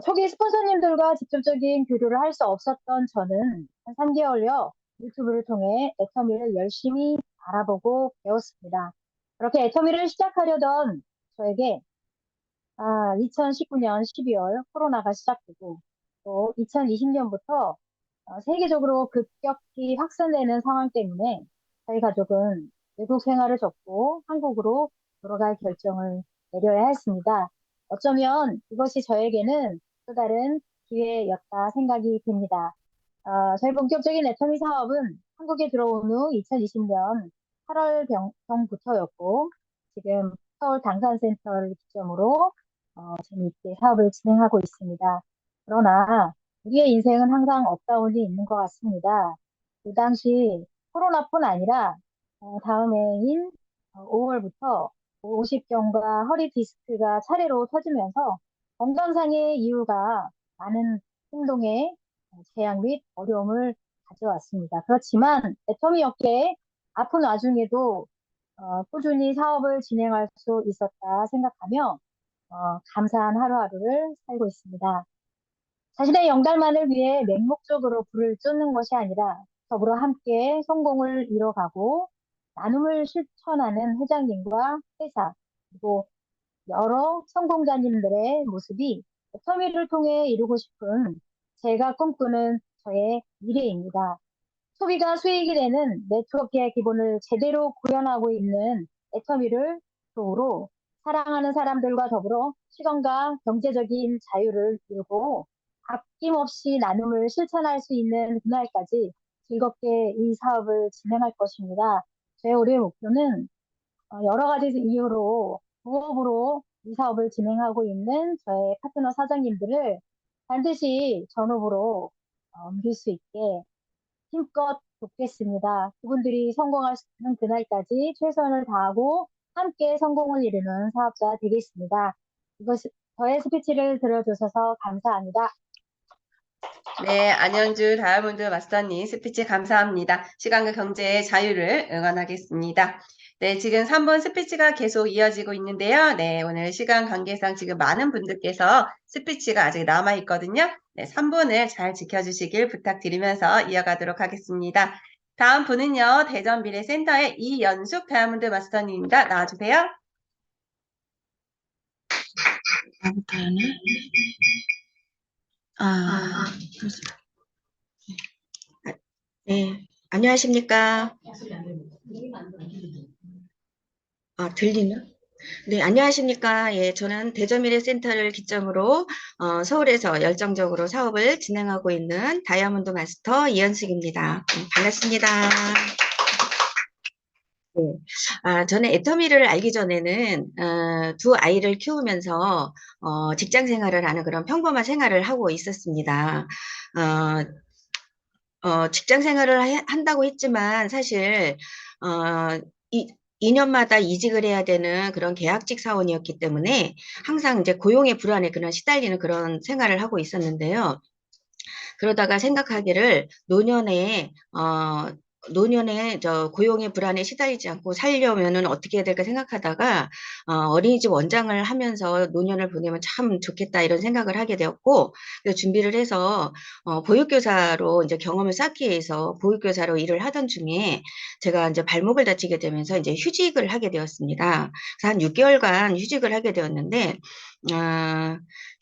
초기 스폰서님들과 직접적인 교류를 할 수 없었던 저는 한 3개월여 유튜브를 통해 애터미를 열심히 알아보고 배웠습니다. 그렇게 애터미를 시작하려던 저에게 2019년 12월 코로나가 시작되고 또 2020년부터 세계적으로 급격히 확산되는 상황 때문에 저희 가족은 외국 생활을 접고 한국으로 돌아갈 결정을 내려야 했습니다. 어쩌면 이것이 저에게는 또 다른 기회였다 생각이 듭니다. 저희 본격적인 애터미 사업은 한국에 들어온 후 2020년 8월경부터였고 지금 서울 당산센터를 기점으로 재미있게 사업을 진행하고 있습니다. 그러나 우리의 인생은 항상 업다운이 있는 것 같습니다. 그 당시 코로나뿐 아니라 다음 해인 5월부터 오십경과 허리 디스크가 차례로 터지면서 건강상의 이유가 많은 행동에 제약 및 어려움을 가져왔습니다. 그렇지만 애터미 업계에 아픈 와중에도 꾸준히 사업을 진행할 수 있었다 생각하며 감사한 하루하루를 살고 있습니다. 자신의 영달만을 위해 맹목적으로 불을 쫓는 것이 아니라 더불어 함께 성공을 이뤄가고 나눔을 실천하는 회장님과 회사 그리고 여러 성공자님들의 모습이 애터미를 통해 이루고 싶은 제가 꿈꾸는 저의 미래입니다. 소비가 수익이 되는 네트워크의 기본을 제대로 구현하고 있는 애터미를 도우로 사랑하는 사람들과 더불어 시간과 경제적인 자유를 이루고 아낌없이 나눔을 실천할 수 있는 그날까지 즐겁게 이 사업을 진행할 것입니다. 제 올해 목표는 여러 가지 이유로 부업으로 이 사업을 진행하고 있는 저의 파트너 사장님들을 반드시 전업으로 옮길 수 있게 힘껏 돕겠습니다. 그분들이 성공하시는 그날까지 최선을 다하고 함께 성공을 이루는 사업자 되겠습니다. 저의 스피치를 들어주셔서 감사합니다. 네, 안현주 다이아몬드 마스터님 스피치 감사합니다. 시간과 경제의 자유를 응원하겠습니다. 네, 지금 3번 스피치가 계속 이어지고 있는데요. 네, 오늘 시간 관계상 지금 많은 분들께서 스피치가 아직 남아있거든요. 네, 3분을 잘 지켜주시길 부탁드리면서 이어가도록 하겠습니다. 다음 분은요, 대전미래센터의 이연숙 다이아몬드 마스터님입니다. 나와주세요. 나부터 하네. 네, 안녕하십니까. 들리나? 네, 안녕하십니까. 예, 저는 대전미래센터를 기점으로 서울에서 열정적으로 사업을 진행하고 있는 다이아몬드 마스터 이연숙입니다. 반갑습니다. 네. 저는 애터미를 알기 전에는 두 아이를 키우면서 직장 생활을 하는 그런 평범한 생활을 하고 있었습니다. 직장 생활을 한다고 했지만 사실 2년마다 이직을 해야 되는 그런 계약직 사원이었기 때문에 항상 이제 고용의 불안에 그런 시달리는 그런 생활을 하고 있었는데요. 그러다가 생각하기를 노년에 노년에 고용의 불안에 시달리지 않고 살려면은 어떻게 해야 될까 생각하다가 어린이집 원장을 하면서 노년을 보내면 참 좋겠다 이런 생각을 하게 되었고, 그래서 준비를 해서 보육교사로 이제 경험을 쌓기 위해서 보육교사로 일을 하던 중에 제가 이제 발목을 다치게 되면서 이제 휴직을 하게 되었습니다. 그래서 한 6개월간 휴직을 하게 되었는데,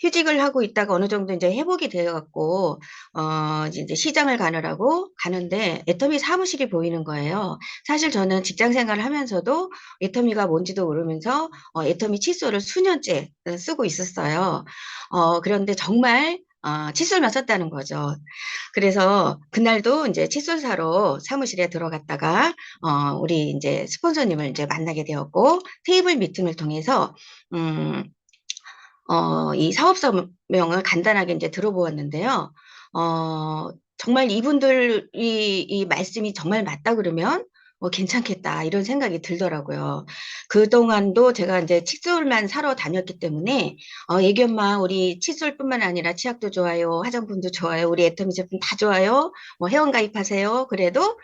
휴직을 하고 있다가 어느 정도 이제 회복이 되어갖고, 이제 시장을 가느라고 가는데 애터미 사무실이 보이는 거예요. 사실 저는 직장 생활을 하면서도 애터미가 뭔지도 모르면서 애터미 칫솔을 수년째 쓰고 있었어요. 그런데 정말 칫솔만 썼다는 거죠. 그래서 그날도 이제 칫솔 사러 사무실에 들어갔다가 우리 이제 스폰서님을 이제 만나게 되었고 테이블 미팅을 통해서 이 사업 설명을 간단하게 이제 들어보았는데요. 정말 이분들이 이 말씀이 정말 맞다 그러면 괜찮겠다 이런 생각이 들더라고요. 그동안도 제가 이제 칫솔만 사러 다녔기 때문에 애기 엄마 우리 칫솔뿐만 아니라 치약도 좋아요, 화장품도 좋아요, 우리 애터미 제품 다 좋아요, 뭐 회원 가입하세요. 그래도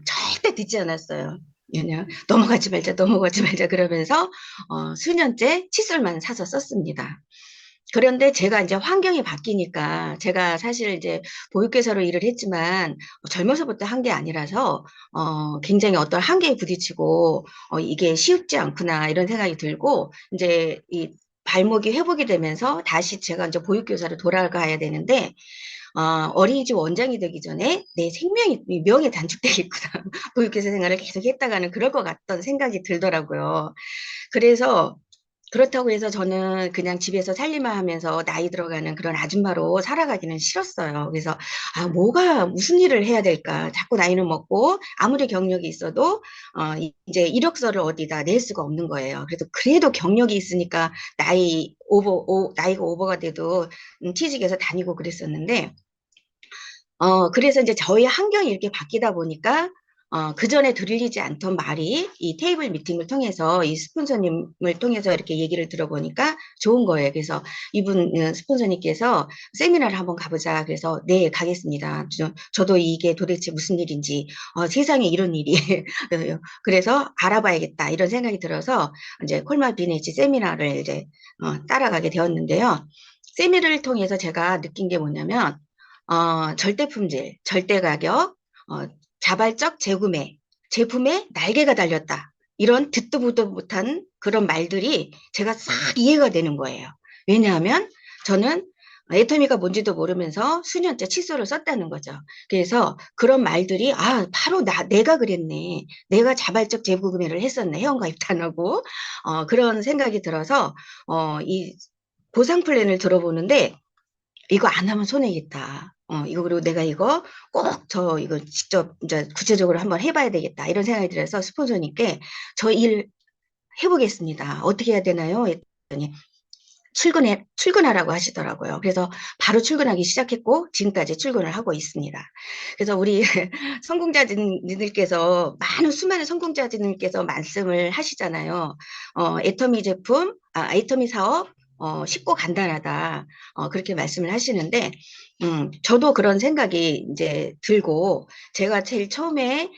절대 듣지 않았어요. 그냥 넘어가지 말자 그러면서 수년째 칫솔만 사서 썼습니다. 그런데 제가 이제 환경이 바뀌니까 제가 사실 이제 보육교사로 일을 했지만 젊어서부터 한 게 아니라서 굉장히 어떤 한계에 부딪히고 이게 쉽지 않구나 이런 생각이 들고 이제 이 발목이 회복이 되면서 다시 제가 이제 보육교사로 돌아가야 되는데 어린이집 원장이 되기 전에 내 명예 단축되겠구나. 보육교사 생활을 계속 했다가는 그럴 것 같던 생각이 들더라고요. 그래서 그렇다고 해서 저는 그냥 집에서 살림만 하면서 나이 들어가는 그런 아줌마로 살아가기는 싫었어요. 그래서 무슨 일을 해야 될까? 자꾸 나이는 먹고 아무리 경력이 있어도 이제 이력서를 어디다 낼 수가 없는 거예요. 그래도 경력이 있으니까 나이가 오버가 돼도 취직해서 다니고 그랬었는데 그래서 이제 저희 환경이 이렇게 바뀌다 보니까 그전에 들리지 않던 말이 이 테이블 미팅을 통해서 이 스폰서님을 통해서 이렇게 얘기를 들어보니까 좋은 거예요. 그래서 이분 스폰서님께서 세미나를 한번 가보자. 그래서 네, 가겠습니다. 저도 이게 도대체 무슨 일인지 세상에 이런 일이 그래서 알아봐야겠다 이런 생각이 들어서 이제 콜마 비네치 세미나를 이제 따라가게 되었는데요. 세미나를 통해서 제가 느낀 게 뭐냐면 절대 품질, 절대 가격, 자발적 재구매, 제품에 날개가 달렸다. 이런 듣도 보도 못한 그런 말들이 제가 싹 이해가 되는 거예요. 왜냐하면 저는 애터미가 뭔지도 모르면서 수년째 칫솔을 썼다는 거죠. 그래서 그런 말들이 바로 내가 그랬네. 내가 자발적 재구매를 했었네. 회원가입도 안 하고 그런 생각이 들어서 이 보상 플랜을 들어보는데 이거 안 하면 손해겠다. 이거 그리고 내가 이거 이거 직접 이제 구체적으로 한번 해봐야 되겠다. 이런 생각이 들어서 스폰서님께 저 일 해보겠습니다. 어떻게 해야 되나요? 했더니 출근하라고 하시더라고요. 그래서 바로 출근하기 시작했고 지금까지 출근을 하고 있습니다. 그래서 우리 성공자님들께서 수많은 성공자님들께서 말씀을 하시잖아요. 애터미 제품, 애터미 사업 쉽고 간단하다. 그렇게 말씀을 하시는데, 저도 그런 생각이 이제 들고, 제가 제일 처음에,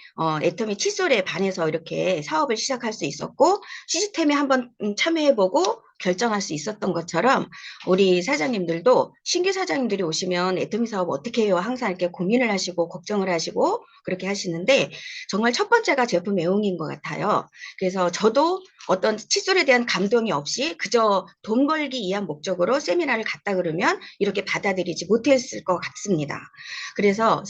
애터미 칫솔에 반해서 이렇게 사업을 시작할 수 있었고, 시스템에 한번 참여해보고 결정할 수 있었던 것처럼, 우리 사장님들도 신규 사장님들이 오시면 애터미 사업 어떻게 해요? 항상 이렇게 고민을 하시고, 걱정을 하시고, 그렇게 하시는데, 정말 첫 번째가 제품 애용인 것 같아요. 그래서 저도 어떤 칫솔에 대한 감동이 없이 그저 돈 벌기 위한 목적으로 세미나를 갔다 그러면 이렇게 받아들이지 못했을 것 같습니다. 그래서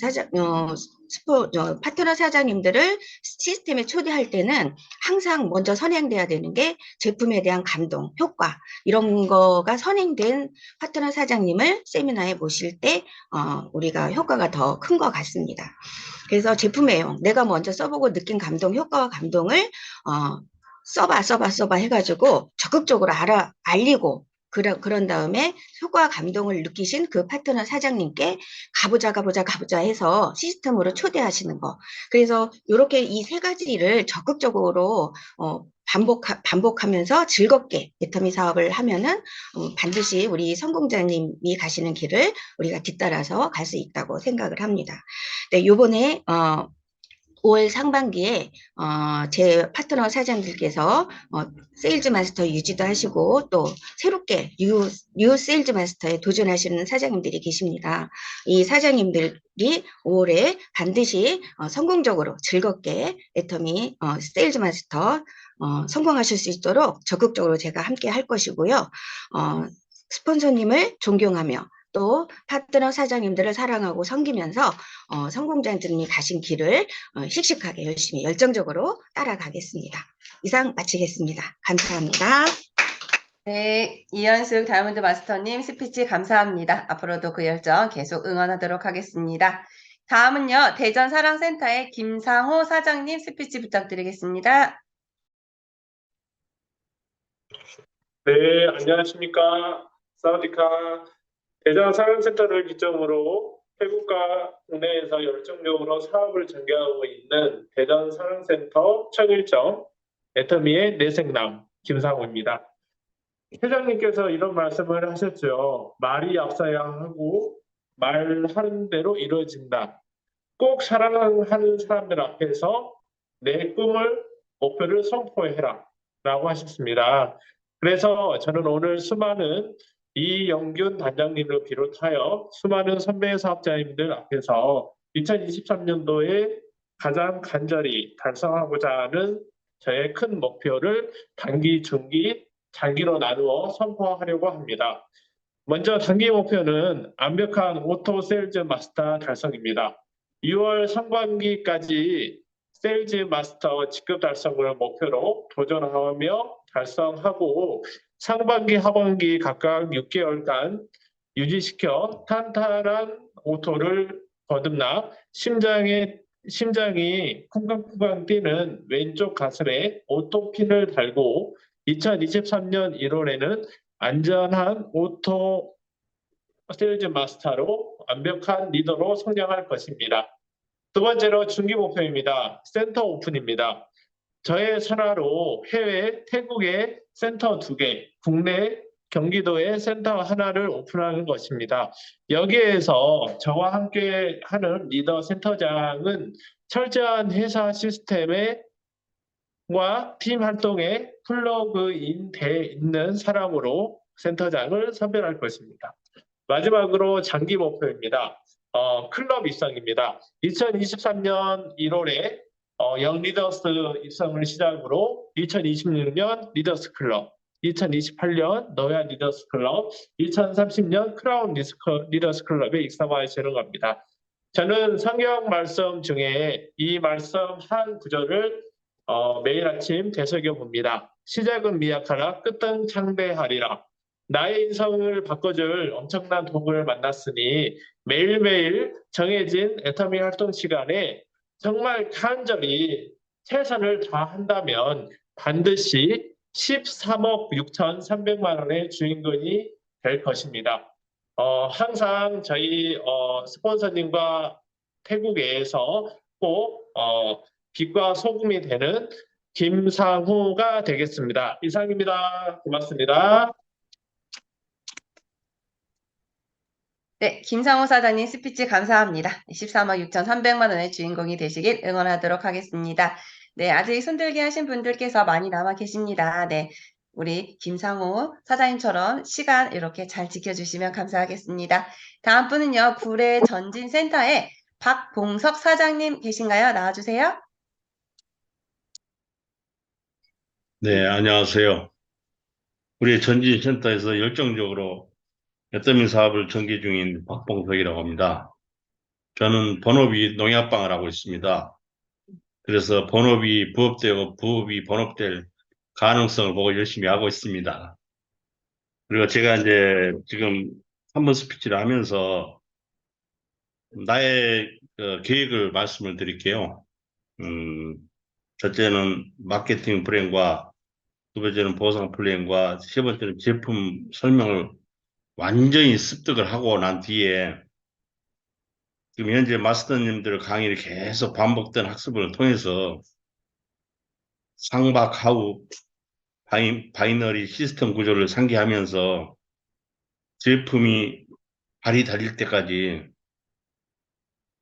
파트너 사장님들을 시스템에 초대할 때는 항상 먼저 선행돼야 되는 게 제품에 대한 감동, 효과 이런 거가 선행된 파트너 사장님을 세미나에 모실 때 우리가 효과가 더 큰 것 같습니다. 그래서 제품 애용, 내가 먼저 써보고 느낀 감동, 효과와 감동을 써봐 해가지고 적극적으로 알리고 그런 다음에 효과와 감동을 느끼신 그 파트너 사장님께 가보자 해서 시스템으로 초대하시는 거. 그래서 이렇게 이 세 가지 일을 적극적으로 반복하면서 즐겁게 애터미 사업을 하면은 반드시 우리 성공자님이 가시는 길을 우리가 뒤따라서 갈 수 있다고 생각을 합니다. 네, 요번에 올 상반기에 제 파트너 사장들께서 세일즈 마스터 유지도 하시고 또 새롭게 뉴 세일즈 마스터에 도전하시는 사장님들이 계십니다. 이 사장님들이 올해 반드시 성공적으로 즐겁게 애터미 세일즈 마스터 성공하실 수 있도록 적극적으로 제가 함께 할 것이고요. 스폰서님을 존경하며 또 파트너 사장님들을 사랑하고 섬기면서 성공자들이 가신 길을 씩씩하게 열심히 열정적으로 따라가겠습니다. 이상 마치겠습니다. 감사합니다. 네, 이현숙 다이아몬드 마스터님 스피치 감사합니다. 앞으로도 그 열정 계속 응원하도록 하겠습니다. 다음은요, 대전 사랑센터의 김상호 사장님 스피치 부탁드리겠습니다. 네, 안녕하십니까. 사우디카 대전 사랑센터를 기점으로 태국과 국내에서 열정적으로 사업을 전개하고 있는 대전 사랑센터 청일점 애터미의 내생남 김상호입니다. 회장님께서 이런 말씀을 하셨죠. 말이 앞서야 하고 말하는 대로 이루어진다. 꼭 사랑하는 사람들 앞에서 내 꿈을, 목표를 선포해라 라고 하셨습니다. 그래서 저는 오늘 수많은 이영균 단장님을 비롯하여 수많은 선배 사업자님들 앞에서 2023년도에 가장 간절히 달성하고자 하는 저의 큰 목표를 단기, 중기, 장기로 나누어 선포하려고 합니다. 먼저 단기 목표는 완벽한 오토 세일즈 마스터 달성입니다. 6월 상반기까지 세일즈 마스터 직급 달성을 목표로 도전하며 달성하고 상반기, 하반기 각각 6개월간 유지시켜 탄탄한 오토를 거듭나 심장이 쿵쾅쿵쾅 뛰는 왼쪽 가슴에 오토핀을 달고 2023년 1월에는 안전한 오토 세일즈 마스터로 완벽한 리더로 성장할 것입니다. 두 번째로 중기 목표입니다. 센터 오픈입니다. 저의 선화로 해외 태국에 센터 2개, 국내 경기도에 센터 하나를 오픈하는 것입니다. 여기에서 저와 함께 하는 리더 센터장은 철저한 회사 시스템과 팀 활동에 플러그인 돼 있는 사람으로 센터장을 선별할 것입니다. 마지막으로 장기 목표입니다. 클럽 입성입니다. 2023년 1월에 영 리더스 입성을 시작으로 2026년 리더스 클럽, 2028년 노야 리더스 클럽, 2030년 크라운 리더스 클럽에 입성하시는 겁니다. 저는 성경 말씀 중에 이 말씀 한 구절을 매일 아침 되새겨 봅니다. 시작은 미약하라, 끝은 창대하리라. 나의 인생을 바꿔줄 엄청난 도구를 만났으니 매일매일 정해진 애터미 활동 시간에 정말 간절히 최선을 다한다면 반드시 13억 6,300만 원의 주인공이 될 것입니다. 항상 저희 스폰서님과 태국에서 꼭 빛과 소금이 되는 김상호가 되겠습니다. 이상입니다. 고맙습니다. 네, 김상호 사장님 스피치 감사합니다. 13억 6,300만 원의 주인공이 되시길 응원하도록 하겠습니다. 네, 아직 손들기 하신 분들께서 많이 남아 계십니다. 네, 우리 김상호 사장님처럼 시간 이렇게 잘 지켜주시면 감사하겠습니다. 다음 분은요, 구례 전진센터에 박봉석 사장님 계신가요? 나와주세요. 네, 안녕하세요. 우리 전진센터에서 열정적으로 애터미 사업을 전개 중인 박봉석이라고 합니다. 저는 본업이 농약방을 하고 있습니다. 그래서 본업이 부업되고 부업이 본업될 가능성을 보고 열심히 하고 있습니다. 그리고 제가 이제 지금 한번 스피치를 하면서 나의 계획을 말씀을 드릴게요. 첫째는 마케팅 플랜과 두 번째는 보상 플랜과 세 번째는 제품 설명을 완전히 습득을 하고 난 뒤에 지금 현재 마스터님들 강의를 계속 반복된 학습을 통해서 상박, 하우, 바이너리 시스템 구조를 상기하면서 제품이 발이 달릴 때까지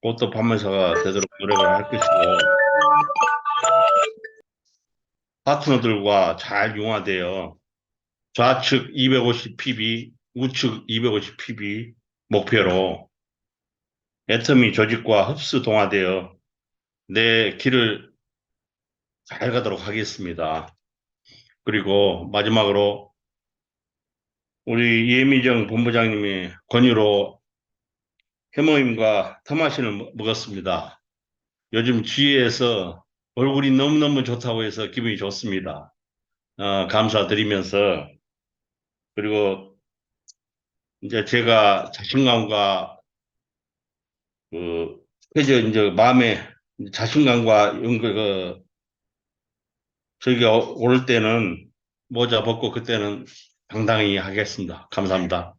오토 판매사가 되도록 노력을 할 것이고 파트너들과 잘 융화되어 좌측 250pb, 우측 250pb 목표로 애터미 조직과 흡수 동화되어 내 길을 잘 가도록 하겠습니다. 그리고 마지막으로 우리 이혜미정 본부장님의 권유로 해모임과 타마신을 먹었습니다. 요즘 주위에서 얼굴이 너무너무 좋다고 해서 기분이 좋습니다. 감사드리면서 그리고 이제 제가 자신감과 이제 마음에 자신감과 저기 오를 때는 모자 벗고 그때는 당당히 하겠습니다. 감사합니다.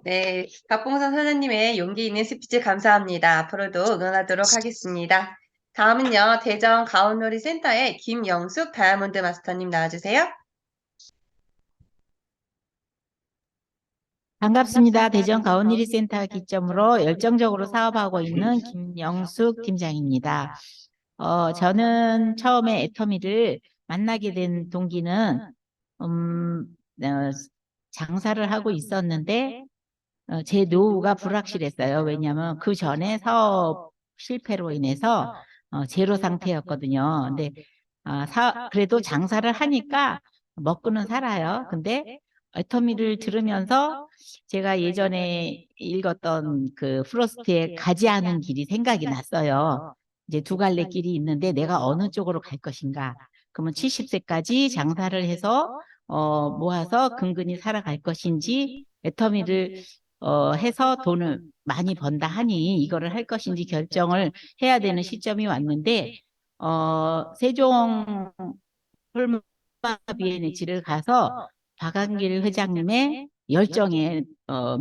네, 박봉선 선생님의 용기 있는 스피치 감사합니다. 앞으로도 응원하도록 하겠습니다. 다음은요, 대전 가온놀이 센터의 김영숙 다이아몬드 마스터님 나와주세요. 반갑습니다. 대전 가온누리센터 기점으로 열정적으로 사업하고 있는 김영숙 팀장입니다. 저는 처음에 애터미를 만나게 된 동기는 장사를 하고 있었는데 제 노후가 불확실했어요. 왜냐하면 그 전에 사업 실패로 인해서 제로 상태였거든요. 근데 그래도 장사를 하니까 먹고는 살아요. 근데 애터미를 들으면서 제가 예전에 읽었던 그 프로스트의 가지 않은 길이 생각이 났어요. 이제 두 갈래 길이 있는데 내가 어느 쪽으로 갈 것인가. 그러면 70세까지 장사를 해서 모아서 근근히 살아갈 것인지 애터미를 해서 돈을 많이 번다 하니 이거를 할 것인지 결정을 해야 되는 시점이 왔는데 세종 홀마 비엔치를 가서 박한길 회장님의 열정에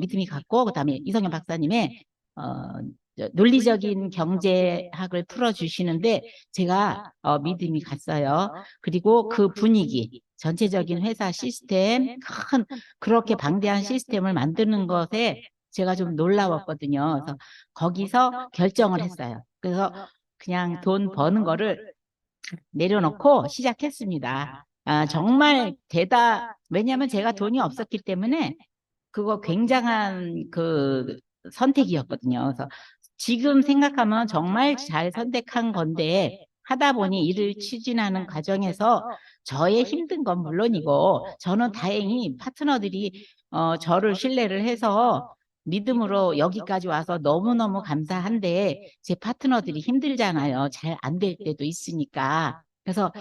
믿음이 갔고 그다음에 이성현 박사님의 논리적인 경제학을 풀어주시는데 제가 믿음이 갔어요. 그리고 그 분위기, 전체적인 회사 시스템, 그렇게 방대한 시스템을 만드는 것에 제가 좀 놀라웠거든요. 그래서 거기서 결정을 했어요. 그래서 그냥 돈 버는 거를 내려놓고 시작했습니다. 정말 왜냐하면 제가 돈이 없었기 때문에 그거 굉장한 그 선택이었거든요. 그래서 지금 생각하면 정말 잘 선택한 건데 하다 보니 일을 추진하는 과정에서 저의 힘든 건 물론이고 저는 다행히 파트너들이 저를 신뢰를 해서 믿음으로 여기까지 와서 너무너무 감사한데 제 파트너들이 힘들잖아요. 잘 안 될 때도 있으니까. 그래서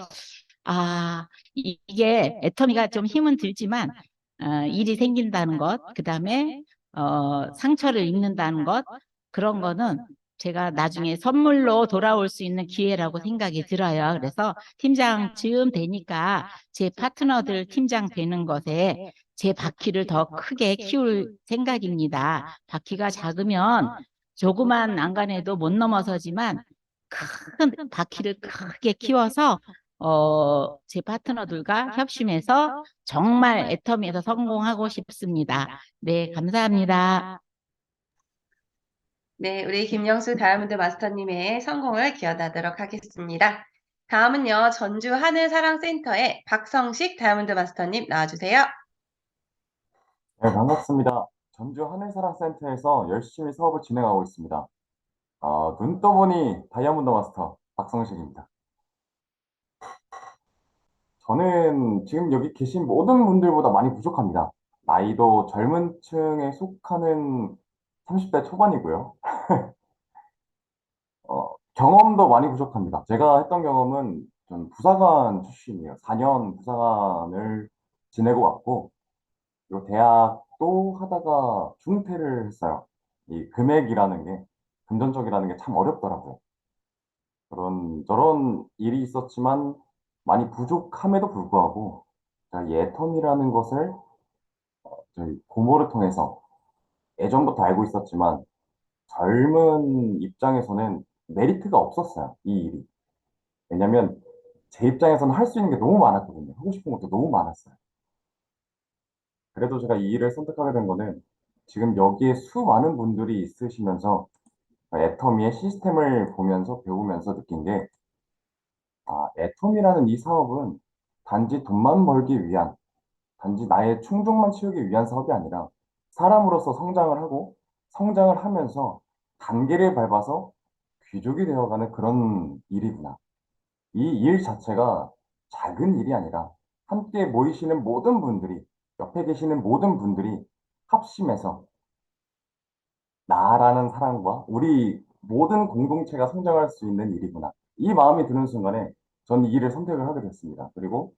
이게 애터미가 좀 힘은 들지만 일이 생긴다는 것, 그다음에 상처를 입는다는 것, 그런 거는 제가 나중에 선물로 돌아올 수 있는 기회라고 생각이 들어요. 그래서 팀장쯤 되니까 제 파트너들 팀장 되는 것에 제 바퀴를 더 크게 키울 생각입니다. 바퀴가 작으면 조그만 난간에도 못 넘어서지만 큰 바퀴를 크게 키워서 제 파트너들과 협심해서 정말 애터미에서 성공하고 싶습니다. 네, 감사합니다. 네, 우리 김영숙 다이아몬드 마스터님의 성공을 기원하도록 하겠습니다. 다음은요, 전주 하늘사랑센터의 박성식 다이아몬드 마스터님 나와주세요. 네, 반갑습니다. 전주 하늘사랑센터에서 열심히 사업을 진행하고 있습니다. 눈 떠보니 다이아몬드 마스터 박성식입니다. 저는 지금 여기 계신 모든 분들보다 많이 부족합니다. 나이도 젊은 층에 속하는 30대 초반이고요. 경험도 많이 부족합니다. 제가 했던 경험은 전 부사관 출신이에요. 4년 부사관을 지내고 왔고, 그리고 대학도 하다가 중퇴를 했어요. 이 금액이라는 게, 금전적이라는 게 참 어렵더라고요. 저런 일이 있었지만 많이 부족함에도 불구하고 제가 이 애텀이라는 것을 저희 고모를 통해서 예전부터 알고 있었지만 젊은 입장에서는 메리트가 없었어요. 이 일이. 왜냐면 제 입장에서는 할 수 있는 게 너무 많았거든요. 하고 싶은 것도 너무 많았어요. 그래도 제가 이 일을 선택하게 된 거는 지금 여기에 수많은 분들이 있으시면서 애터미의 시스템을 보면서 배우면서 느낀 게, 애터미라는 이 사업은 단지 돈만 벌기 위한, 단지 나의 충족만 채우기 위한 사업이 아니라 사람으로서 성장을 하고 성장을 하면서 단계를 밟아서 귀족이 되어가는 그런 일이구나. 이 일 자체가 작은 일이 아니라 함께 모이시는 모든 분들이, 옆에 계시는 모든 분들이 합심해서 나라는 사람과 우리 모든 공동체가 성장할 수 있는 일이구나. 이 마음이 드는 순간에 저는 이 일을 선택을 하게 됐습니다. 그리고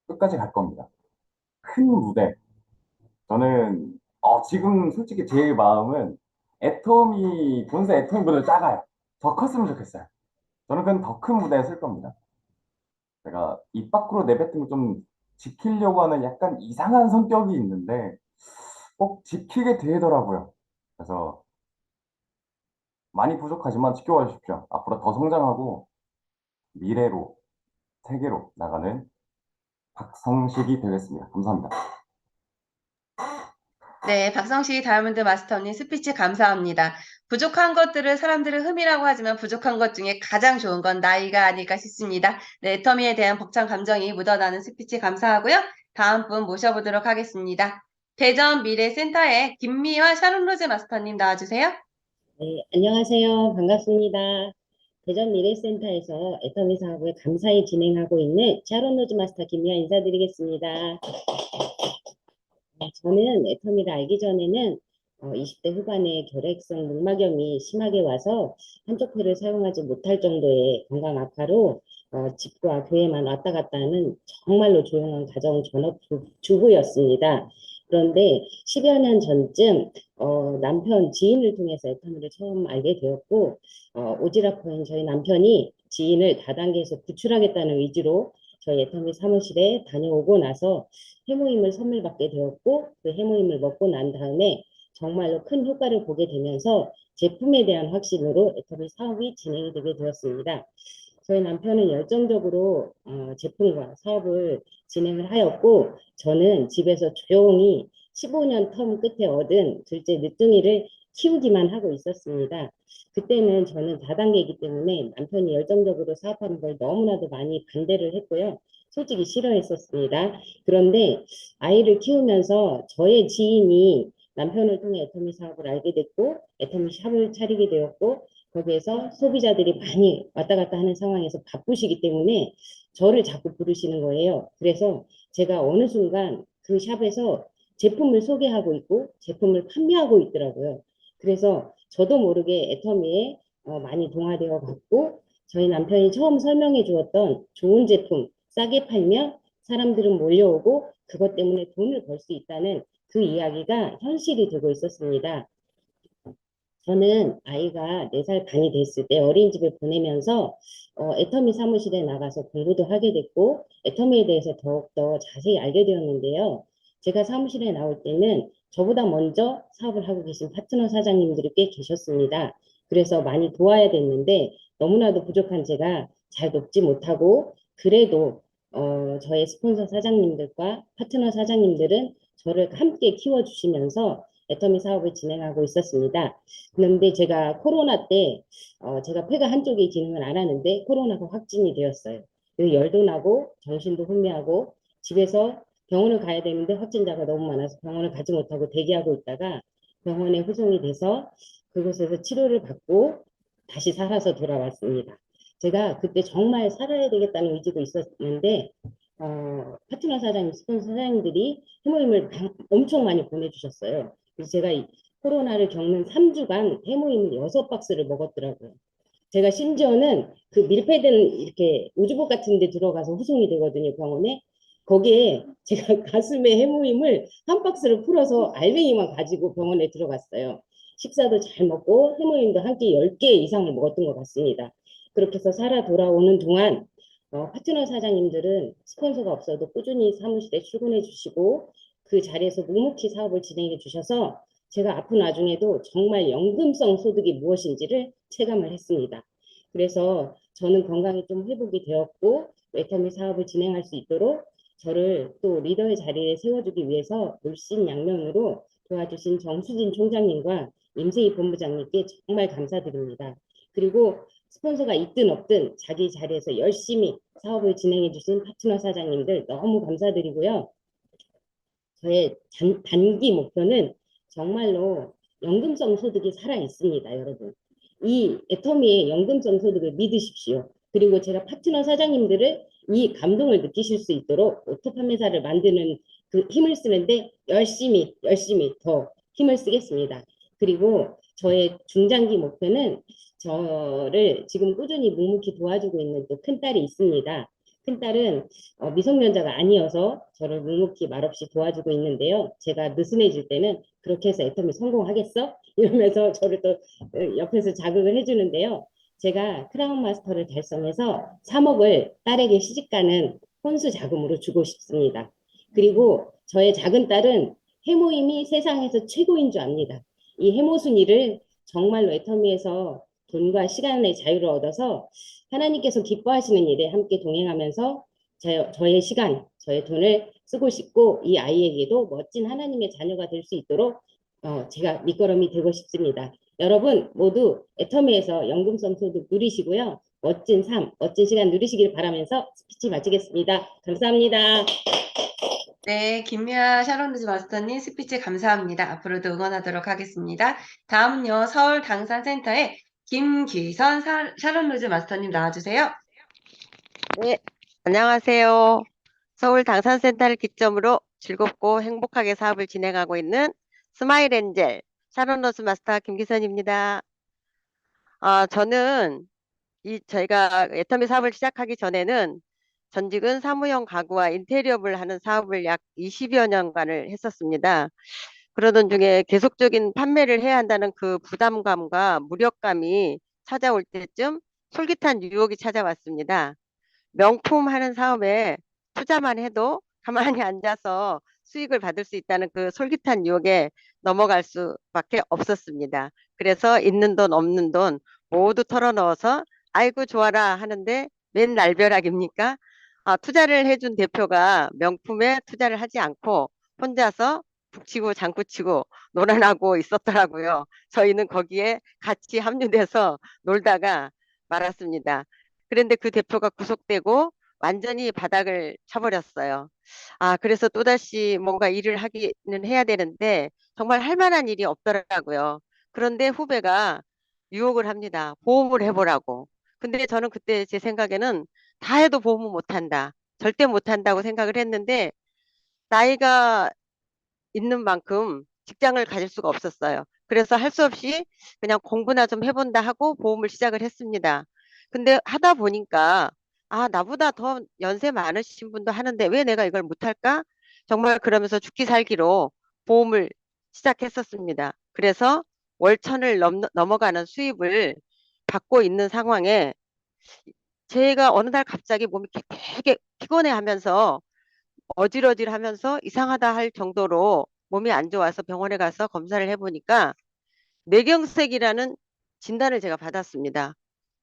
끝까지 갈 겁니다. 큰 무대. 저는 지금 솔직히 제 마음은 본사 애터미보다 작아요. 더 컸으면 좋겠어요. 저는 그건 더 큰 무대에 설 겁니다. 제가 입 밖으로 내뱉은 거 좀 지키려고 하는 약간 이상한 성격이 있는데 꼭 지키게 되더라고요. 그래서 많이 부족하지만 지켜봐 주십시오. 앞으로 더 성장하고 미래로, 세계로 나가는 박성식이 되겠습니다. 감사합니다. 네, 박성식 다이아몬드 마스터님 스피치 감사합니다. 부족한 것들을 사람들은 흠이라고 하지만 부족한 것 중에 가장 좋은 건 나이가 아닐까 싶습니다. 네, 애터미에 대한 벅찬 감정이 묻어나는 스피치 감사하고요. 다음 분 모셔보도록 하겠습니다. 대전 미래센터의 김미화 샤론로즈 마스터님 나와주세요. 네, 안녕하세요. 반갑습니다. 대전 미래센터에서 애터미 사업을 감사히 진행하고 있는 샤론 로즈 마스터 김미아 인사드리겠습니다. 저는 애터미를 알기 전에는 20대 후반에 결핵성 늑막염이 심하게 와서 한쪽 폐를 사용하지 못할 정도의 건강 악화로 집과 교회만 왔다 갔다 하는 정말로 조용한 가정 전업주부였습니다. 그런데 10여 년 전쯤 남편 지인을 통해서 애터미를 처음 알게 되었고 오지랖퍼인 저희 남편이 지인을 다단계에서 구출하겠다는 의지로 저희 애터미 사무실에 다녀오고 나서 해모임을 선물 받게 되었고 그 해모임을 먹고 난 다음에 정말로 큰 효과를 보게 되면서 제품에 대한 확신으로 애터미 사업이 진행이 되게 되었습니다. 저희 남편은 열정적으로 제품과 사업을 진행을 하였고 저는 집에서 조용히 15년 텀 끝에 얻은 둘째 늦둥이를 키우기만 하고 있었습니다. 그때는 저는 다단계이기 때문에 남편이 열정적으로 사업하는 걸 너무나도 많이 반대를 했고요. 솔직히 싫어했었습니다. 그런데 아이를 키우면서 저의 지인이 남편을 통해 애터미 사업을 알게 됐고 애터미 샵을 차리게 되었고 거기에서 소비자들이 많이 왔다 갔다 하는 상황에서 바쁘시기 때문에 저를 자꾸 부르시는 거예요. 그래서 제가 어느 순간 그 샵에서 제품을 소개하고 있고 제품을 판매하고 있더라고요. 그래서 저도 모르게 애터미에 많이 동화되어 갔고 저희 남편이 처음 설명해 주었던 좋은 제품 싸게 팔면 사람들은 몰려오고 그것 때문에 돈을 벌 수 있다는 그 이야기가 현실이 되고 있었습니다. 저는 아이가 4살 반이 됐을 때 어린이집에 보내면서 애터미 사무실에 나가서 공부도 하게 됐고 애터미에 대해서 더욱더 자세히 알게 되었는데요. 제가 사무실에 나올 때는 저보다 먼저 사업을 하고 계신 파트너 사장님들이 꽤 계셨습니다. 그래서 많이 도와야 됐는데 너무나도 부족한 제가 잘 돕지 못하고 그래도 저의 스폰서 사장님들과 파트너 사장님들은 저를 함께 키워주시면서 애터미 사업을 진행하고 있었습니다. 그런데 제가 코로나 때 제가 폐가 한쪽이 기능을 안 하는데 코로나가 확진이 되었어요. 그래서 열도 나고 정신도 혼미하고 집에서 병원을 가야 되는데 확진자가 너무 많아서 병원을 가지 못하고 대기하고 있다가 병원에 후송이 돼서 그곳에서 치료를 받고 다시 살아서 돌아왔습니다. 제가 그때 정말 살아야 되겠다는 의지도 있었는데 파트너 사장님, 스폰서 사장님들이 해모임을 엄청 많이 보내주셨어요. 그래서 제가 이 코로나를 겪는 3주간 해모임을 6박스를 먹었더라고요. 제가 심지어는 그 밀폐된 이렇게 우주복 같은 데 들어가서 후송이 되거든요, 병원에. 거기에 제가 가슴에 해모임을 한 박스를 풀어서 알맹이만 가지고 병원에 들어갔어요. 식사도 잘 먹고 해모임도 한 끼 10개 이상을 먹었던 것 같습니다. 그렇게 해서 살아 돌아오는 동안 파트너 사장님들은 스폰서가 없어도 꾸준히 사무실에 출근해 주시고 그 자리에서 묵묵히 사업을 진행해 주셔서 제가 아픈 와중에도 정말 연금성 소득이 무엇인지를 체감을 했습니다. 그래서 저는 건강이 좀 회복이 되었고 애터미 사업을 진행할 수 있도록 저를 또 리더의 자리에 세워주기 위해서 물신양면으로 도와주신 정수진 총장님과 임세희 본부장님께 정말 감사드립니다. 그리고 스폰서가 있든 없든 자기 자리에서 열심히 사업을 진행해 주신 파트너 사장님들 너무 감사드리고요. 저의 단기 목표는 정말로 연금성 소득이 살아 있습니다, 여러분. 이 애터미의 연금성 소득을 믿으십시오. 그리고 제가 파트너 사장님들을 이 감동을 느끼실 수 있도록 오토 판매사를 만드는 그 힘을 쓰는데 열심히 더 힘을 쓰겠습니다. 그리고 저의 중장기 목표는 저를 지금 꾸준히 묵묵히 도와주고 있는 또 큰딸이 있습니다. 큰딸은 미성년자가 아니어서 저를 묵묵히 말없이 도와주고 있는데요. 제가 느슨해질 때는 그렇게 해서 애터미 성공하겠어? 이러면서 저를 또 옆에서 자극을 해주는데요. 제가 크라운 마스터를 달성해서 3억을 딸에게 시집가는 혼수 자금으로 주고 싶습니다. 그리고 저의 작은 딸은 해모임이 세상에서 최고인 줄 압니다. 이 해모순이를 정말로 애터미에서 돈과 시간의 자유를 얻어서 하나님께서 기뻐하시는 일에 함께 동행하면서 저의 시간, 저의 돈을 쓰고 싶고 이 아이에게도 멋진 하나님의 자녀가 될 수 있도록 제가 밑거름이 되고 싶습니다. 여러분 모두 애터미에서 연금성 소득 누리시고요. 멋진 삶, 멋진 시간 누리시길 바라면서 스피치 마치겠습니다. 감사합니다. 네, 김미아 샤론루즈 마스터님 스피치 감사합니다. 앞으로도 응원하도록 하겠습니다. 다음은요, 서울 당산센터의 김귀선 샤론루즈 마스터님 나와주세요. 네, 안녕하세요. 서울 당산센터를 기점으로 즐겁고 행복하게 사업을 진행하고 있는 스마일 엔젤 샤론로스 마스터 김기선입니다. 저는 저희가 애터미 사업을 시작하기 전에는 전직은 사무용 가구와 인테리어를 하는 사업을 약 20여 년간을 했었습니다. 그러던 중에 계속적인 판매를 해야 한다는 그 부담감과 무력감이 찾아올 때쯤 솔깃한 유혹이 찾아왔습니다. 명품 하는 사업에 투자만 해도 가만히 앉아서 수익을 받을 수 있다는 그 솔깃한 유혹에 넘어갈 수밖에 없었습니다. 그래서 있는 돈 없는 돈 모두 털어넣어서 아이고 좋아라 하는데 맨 날벼락입니까? 투자를 해준 대표가 명품에 투자를 하지 않고 혼자서 북치고 장구치고 놀아나고 있었더라고요. 저희는 거기에 같이 합류돼서 놀다가 말았습니다. 그런데 그 대표가 구속되고 완전히 바닥을 쳐버렸어요. 그래서 또다시 뭔가 일을 하기는 해야 되는데 정말 할 만한 일이 없더라고요. 그런데 후배가 유혹을 합니다. 보험을 해보라고. 근데 저는 그때 제 생각에는 다 해도 보험은 못한다. 절대 못한다고 생각을 했는데 나이가 있는 만큼 직장을 가질 수가 없었어요. 그래서 할 수 없이 그냥 공부나 좀 해본다 하고 보험을 시작을 했습니다. 근데 하다 보니까 나보다 더 연세 많으신 분도 하는데 왜 내가 이걸 못할까? 정말 그러면서 죽기 살기로 보험을 시작했었습니다. 그래서 월 1,000을 넘어가는 수입을 받고 있는 상황에 제가 어느 날 갑자기 몸이 되게 피곤해하면서 어질어질하면서 이상하다 할 정도로 몸이 안 좋아서 병원에 가서 검사를 해보니까 뇌경색이라는 진단을 제가 받았습니다.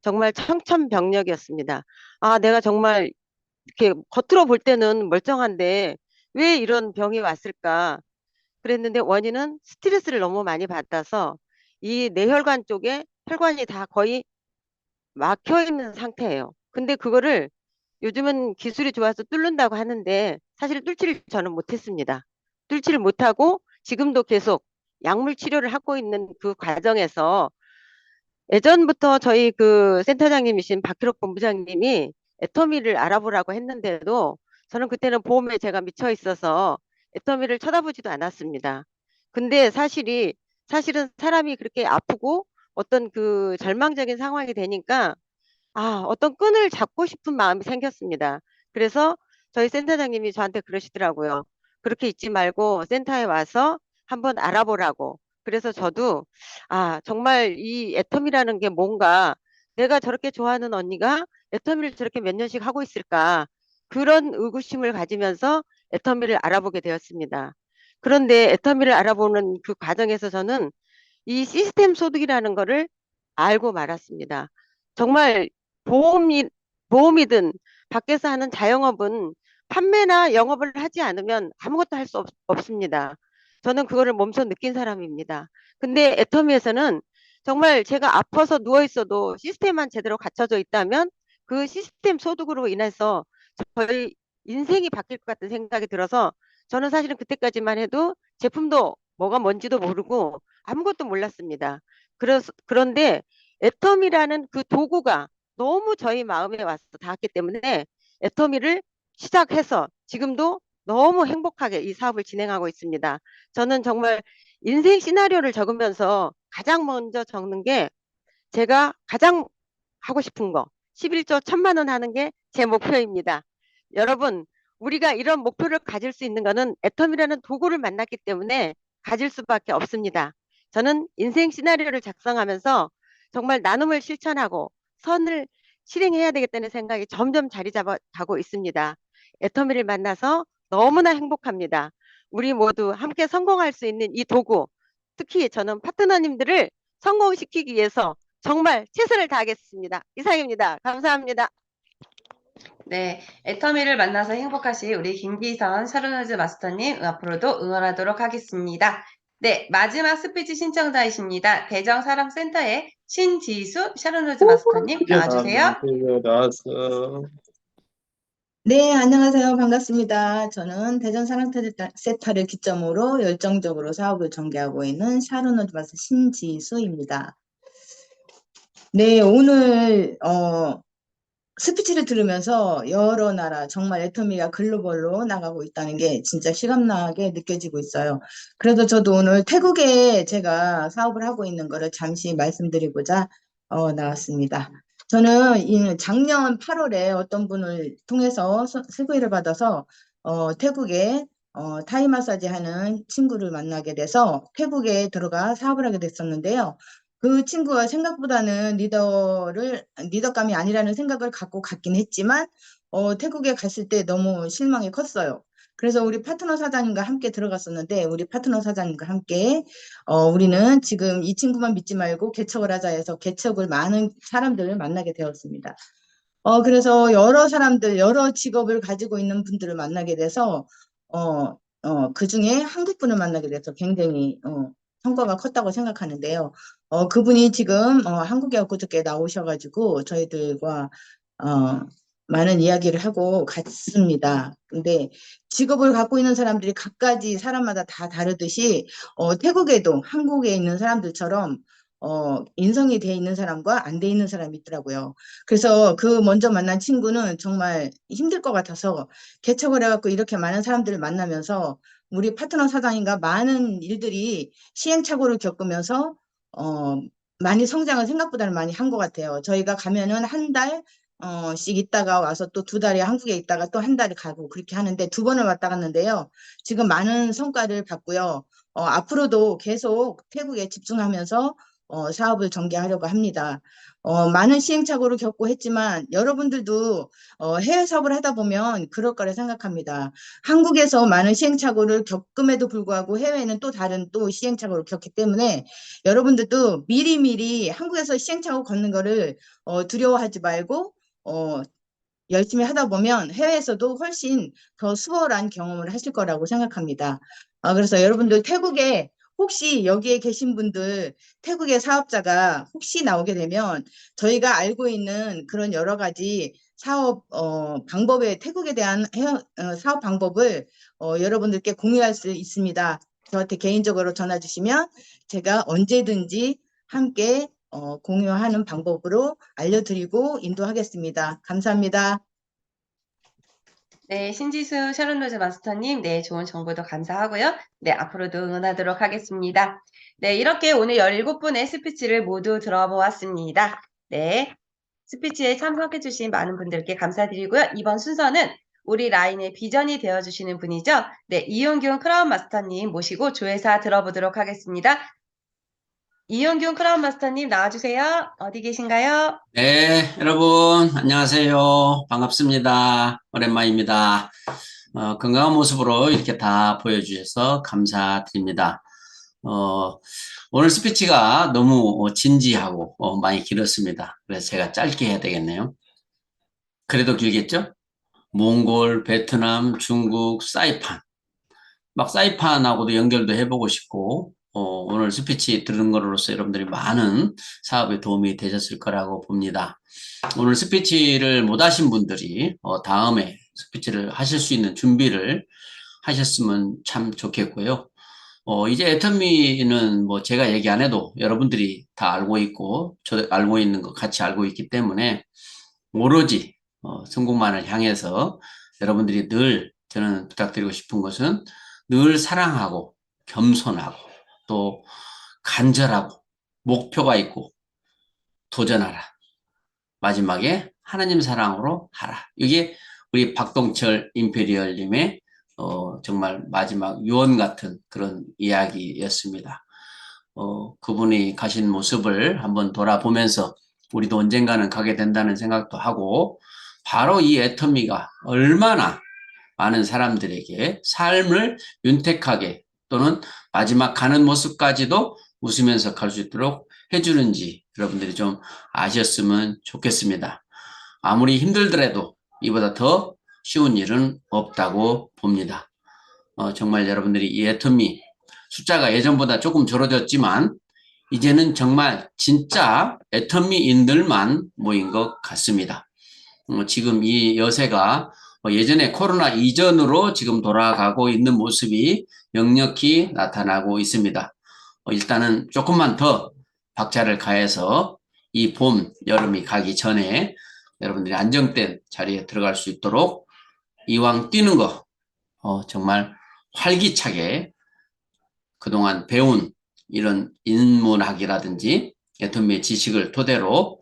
정말 청천벽력이었습니다. 내가 정말 이렇게 겉으로 볼 때는 멀쩡한데 왜 이런 병이 왔을까? 그랬는데 원인은 스트레스를 너무 많이 받아서 이 뇌혈관 쪽에 혈관이 다 거의 막혀 있는 상태예요. 근데 그거를 요즘은 기술이 좋아서 뚫는다고 하는데 사실 뚫지를 저는 못했습니다. 뚫지를 못하고 지금도 계속 약물 치료를 하고 있는 그 과정에서 예전부터 저희 그 센터장님이신 박희록 본부장님이 애터미를 알아보라고 했는데도 저는 그때는 보험에 제가 미쳐 있어서 애터미를 쳐다보지도 않았습니다. 근데 사실은 사람이 그렇게 아프고 어떤 그 절망적인 상황이 되니까 어떤 끈을 잡고 싶은 마음이 생겼습니다. 그래서 저희 센터장님이 저한테 그러시더라고요. 그렇게 있지 말고 센터에 와서 한번 알아보라고. 그래서 저도 정말 이 애텀이라는 게 뭔가 내가 저렇게 좋아하는 언니가 애터미를 저렇게 몇 년씩 하고 있을까 그런 의구심을 가지면서 애터미를 알아보게 되었습니다. 그런데 애터미를 알아보는 그 과정에서 저는 이 시스템 소득이라는 거를 알고 말았습니다. 정말 보험이든 밖에서 하는 자영업은 판매나 영업을 하지 않으면 아무것도 할 수 없습니다. 저는 그거를 몸소 느낀 사람입니다. 근데 애터미에서는 정말 제가 아파서 누워 있어도 시스템만 제대로 갖춰져 있다면 그 시스템 소득으로 인해서 저희 인생이 바뀔 것 같은 생각이 들어서 저는 사실은 그때까지만 해도 제품도 뭐가 뭔지도 모르고 아무것도 몰랐습니다. 그런데 애터미라는 그 도구가 너무 저희 마음에 와서 닿았기 때문에 애터미를 시작해서 지금도 너무 행복하게 이 사업을 진행하고 있습니다. 저는 정말 인생 시나리오를 적으면서 가장 먼저 적는 게 제가 가장 하고 싶은 거 11조 1,000만 원 하는 게 제 목표입니다. 여러분, 우리가 이런 목표를 가질 수 있는 거는 애텀이라는 도구를 만났기 때문에 가질 수밖에 없습니다. 저는 인생 시나리오를 작성하면서 정말 나눔을 실천하고 선을 실행해야 되겠다는 생각이 점점 자리 잡아가고 있습니다. 애터미를 만나서 너무나 행복합니다. 우리 모두 함께 성공할 수 있는 이 도구, 특히 저는 파트너님들을 성공시키기 위해서 정말 최선을 다하겠습니다. 이상입니다. 감사합니다. 네, 애터미를 만나서 행복하실 우리 김기선 샤르노즈 마스터님 앞으로도 응원하도록 하겠습니다. 네, 마지막 스피치 신청자이십니다. 대정사랑센터의 신지수 샤르노즈 마스터님 나와주세요. 나왔어. 네, 안녕하세요. 반갑습니다. 저는 대전사랑센터를 기점으로 열정적으로 사업을 전개하고 있는 샤르노즈 마스터 신지수입니다. 네, 오늘 스피치를 들으면서 여러 나라 정말 애터미가 글로벌로 나가고 있다는 게 진짜 실감나게 느껴지고 있어요. 그래도 저도 오늘 태국에 제가 사업을 하고 있는 거를 잠시 말씀드리고자 나왔습니다. 저는 작년 8월에 어떤 분을 통해서 설교를 받아서 태국에 타이 마사지 하는 친구를 만나게 돼서 태국에 들어가 사업을 하게 됐었는데요. 그 친구가 생각보다는 리더감이 아니라는 생각을 갖고 갔긴 했지만, 태국에 갔을 때 너무 실망이 컸어요. 그래서 우리 파트너 사장님과 함께 들어갔었는데, 우리 파트너 사장님과 함께, 우리는 지금 이 친구만 믿지 말고 개척을 하자 해서 개척을 많은 사람들을 만나게 되었습니다. 그래서 여러 사람들, 여러 직업을 가지고 있는 분들을 만나게 돼서, 그 중에 한국 분을 만나게 돼서 굉장히, 성과가 컸다고 생각하는데요. 그분이 지금 한국에 엊그저께 나오셔가지고 저희들과 많은 이야기를 하고 갔습니다. 근데 직업을 갖고 있는 사람들이 각가지 사람마다 다 다르듯이 태국에도 한국에 있는 사람들처럼 인성이 돼 있는 사람과 안 돼 있는 사람이 있더라고요. 그래서 그 먼저 만난 친구는 정말 힘들 것 같아서 개척을 해갖고 이렇게 많은 사람들을 만나면서 우리 파트너 사장님과 많은 일들이 시행착오를 겪으면서 많이 성장을 생각보다는 많이 한 것 같아요. 저희가 가면은 한 달씩 있다가 와서 또 2달이 한국에 있다가 또 한 달을 가고 그렇게 하는데 2번을 왔다 갔는데요. 지금 많은 성과를 봤고요. 앞으로도 계속 태국에 집중하면서 사업을 전개하려고 합니다. 많은 시행착오를 겪고 했지만 여러분들도 해외 사업을 하다 보면 그럴 거라 생각합니다. 한국에서 많은 시행착오를 겪음에도 불구하고 해외에는 또 다른 또 시행착오를 겪기 때문에 여러분들도 미리미리 한국에서 시행착오 겪는 거를 두려워하지 말고 열심히 하다 보면 해외에서도 훨씬 더 수월한 경험을 하실 거라고 생각합니다. 그래서 여러분들 태국에 혹시 여기에 계신 분들 태국의 사업자가 혹시 나오게 되면 저희가 알고 있는 그런 여러 가지 사업 방법에 태국에 대한 사업 방법을 여러분들께 공유할 수 있습니다. 저한테 개인적으로 전화 주시면 제가 언제든지 함께 공유하는 방법으로 알려드리고 인도하겠습니다. 감사합니다. 네, 신지수 샤론로즈 마스터님, 네, 좋은 정보도 감사하고요. 네, 앞으로도 응원하도록 하겠습니다. 네, 이렇게 오늘 17분의 스피치를 모두 들어보았습니다. 네, 스피치에 참석해주신 많은 분들께 감사드리고요. 이번 순서는 우리 라인의 비전이 되어주시는 분이죠. 네, 이용균 크라운 마스터님 모시고 조회사 들어보도록 하겠습니다. 이용균 크라운 마스터님 나와주세요. 어디 계신가요? 네, 여러분, 안녕하세요. 반갑습니다. 오랜만입니다. 건강한 모습으로 이렇게 다 보여주셔서 감사드립니다. 오늘 스피치가 너무 진지하고 많이 길었습니다. 그래서 제가 짧게 해야 되겠네요. 그래도 길겠죠? 몽골, 베트남, 중국, 사이판. 막 사이판하고도 연결도 해보고 싶고, 오늘 스피치 들은 거로서 여러분들이 많은 사업에 도움이 되셨을 거라고 봅니다. 오늘 스피치를 못 하신 분들이 다음에 스피치를 하실 수 있는 준비를 하셨으면 참 좋겠고요. 이제 애터미는 뭐 제가 얘기 안 해도 여러분들이 다 알고 있고, 저 알고 있는 거 같이 알고 있기 때문에 오로지 성공만을 향해서 여러분들이 늘 저는 부탁드리고 싶은 것은 늘 사랑하고 겸손하고 또 간절하고 목표가 있고 도전하라. 마지막에 하나님 사랑으로 하라. 이게 우리 박동철 임페리얼님의 정말 마지막 유언 같은 그런 이야기였습니다. 그분이 가신 모습을 한번 돌아보면서 우리도 언젠가는 가게 된다는 생각도 하고, 바로 이 애터미가 얼마나 많은 사람들에게 삶을 윤택하게 또는 마지막 가는 모습까지도 웃으면서 갈 수 있도록 해주는지 여러분들이 좀 아셨으면 좋겠습니다. 아무리 힘들더라도 이보다 더 쉬운 일은 없다고 봅니다. 정말 여러분들이 이 애터미 숫자가 예전보다 조금 줄어졌지만 이제는 정말 진짜 애터미인들만 모인 것 같습니다. 지금 이 여세가 예전에 코로나 이전으로 지금 돌아가고 있는 모습이 역력히 나타나고 있습니다. 일단은 조금만 더 박차를 가해서 이 봄, 여름이 가기 전에 여러분들이 안정된 자리에 들어갈 수 있도록 이왕 뛰는 거 정말 활기차게 그동안 배운 이런 인문학이라든지 애터미의 지식을 토대로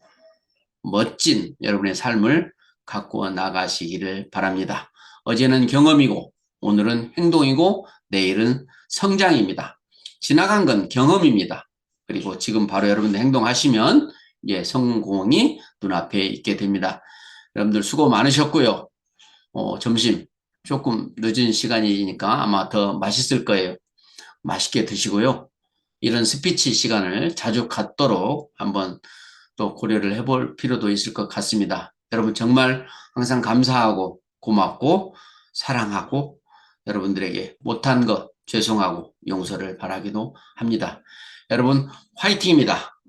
멋진 여러분의 삶을 가꾸어 나가시기를 바랍니다. 어제는 경험이고 오늘은 행동이고 내일은 성장입니다. 지나간 건 경험입니다. 그리고 지금 바로 여러분들 행동하시면 이제 성공이 눈앞에 있게 됩니다. 여러분들 수고 많으셨고요. 점심 조금 늦은 시간이니까 아마 더 맛있을 거예요. 맛있게 드시고요. 이런 스피치 시간을 자주 갖도록 한번 또 고려를 해볼 필요도 있을 것 같습니다. 여러분 정말 항상 감사하고 고맙고 사랑하고 여러분들에게 못한 것 죄송하고 용서를 바라기도 합니다. 여러분 화이팅입니다.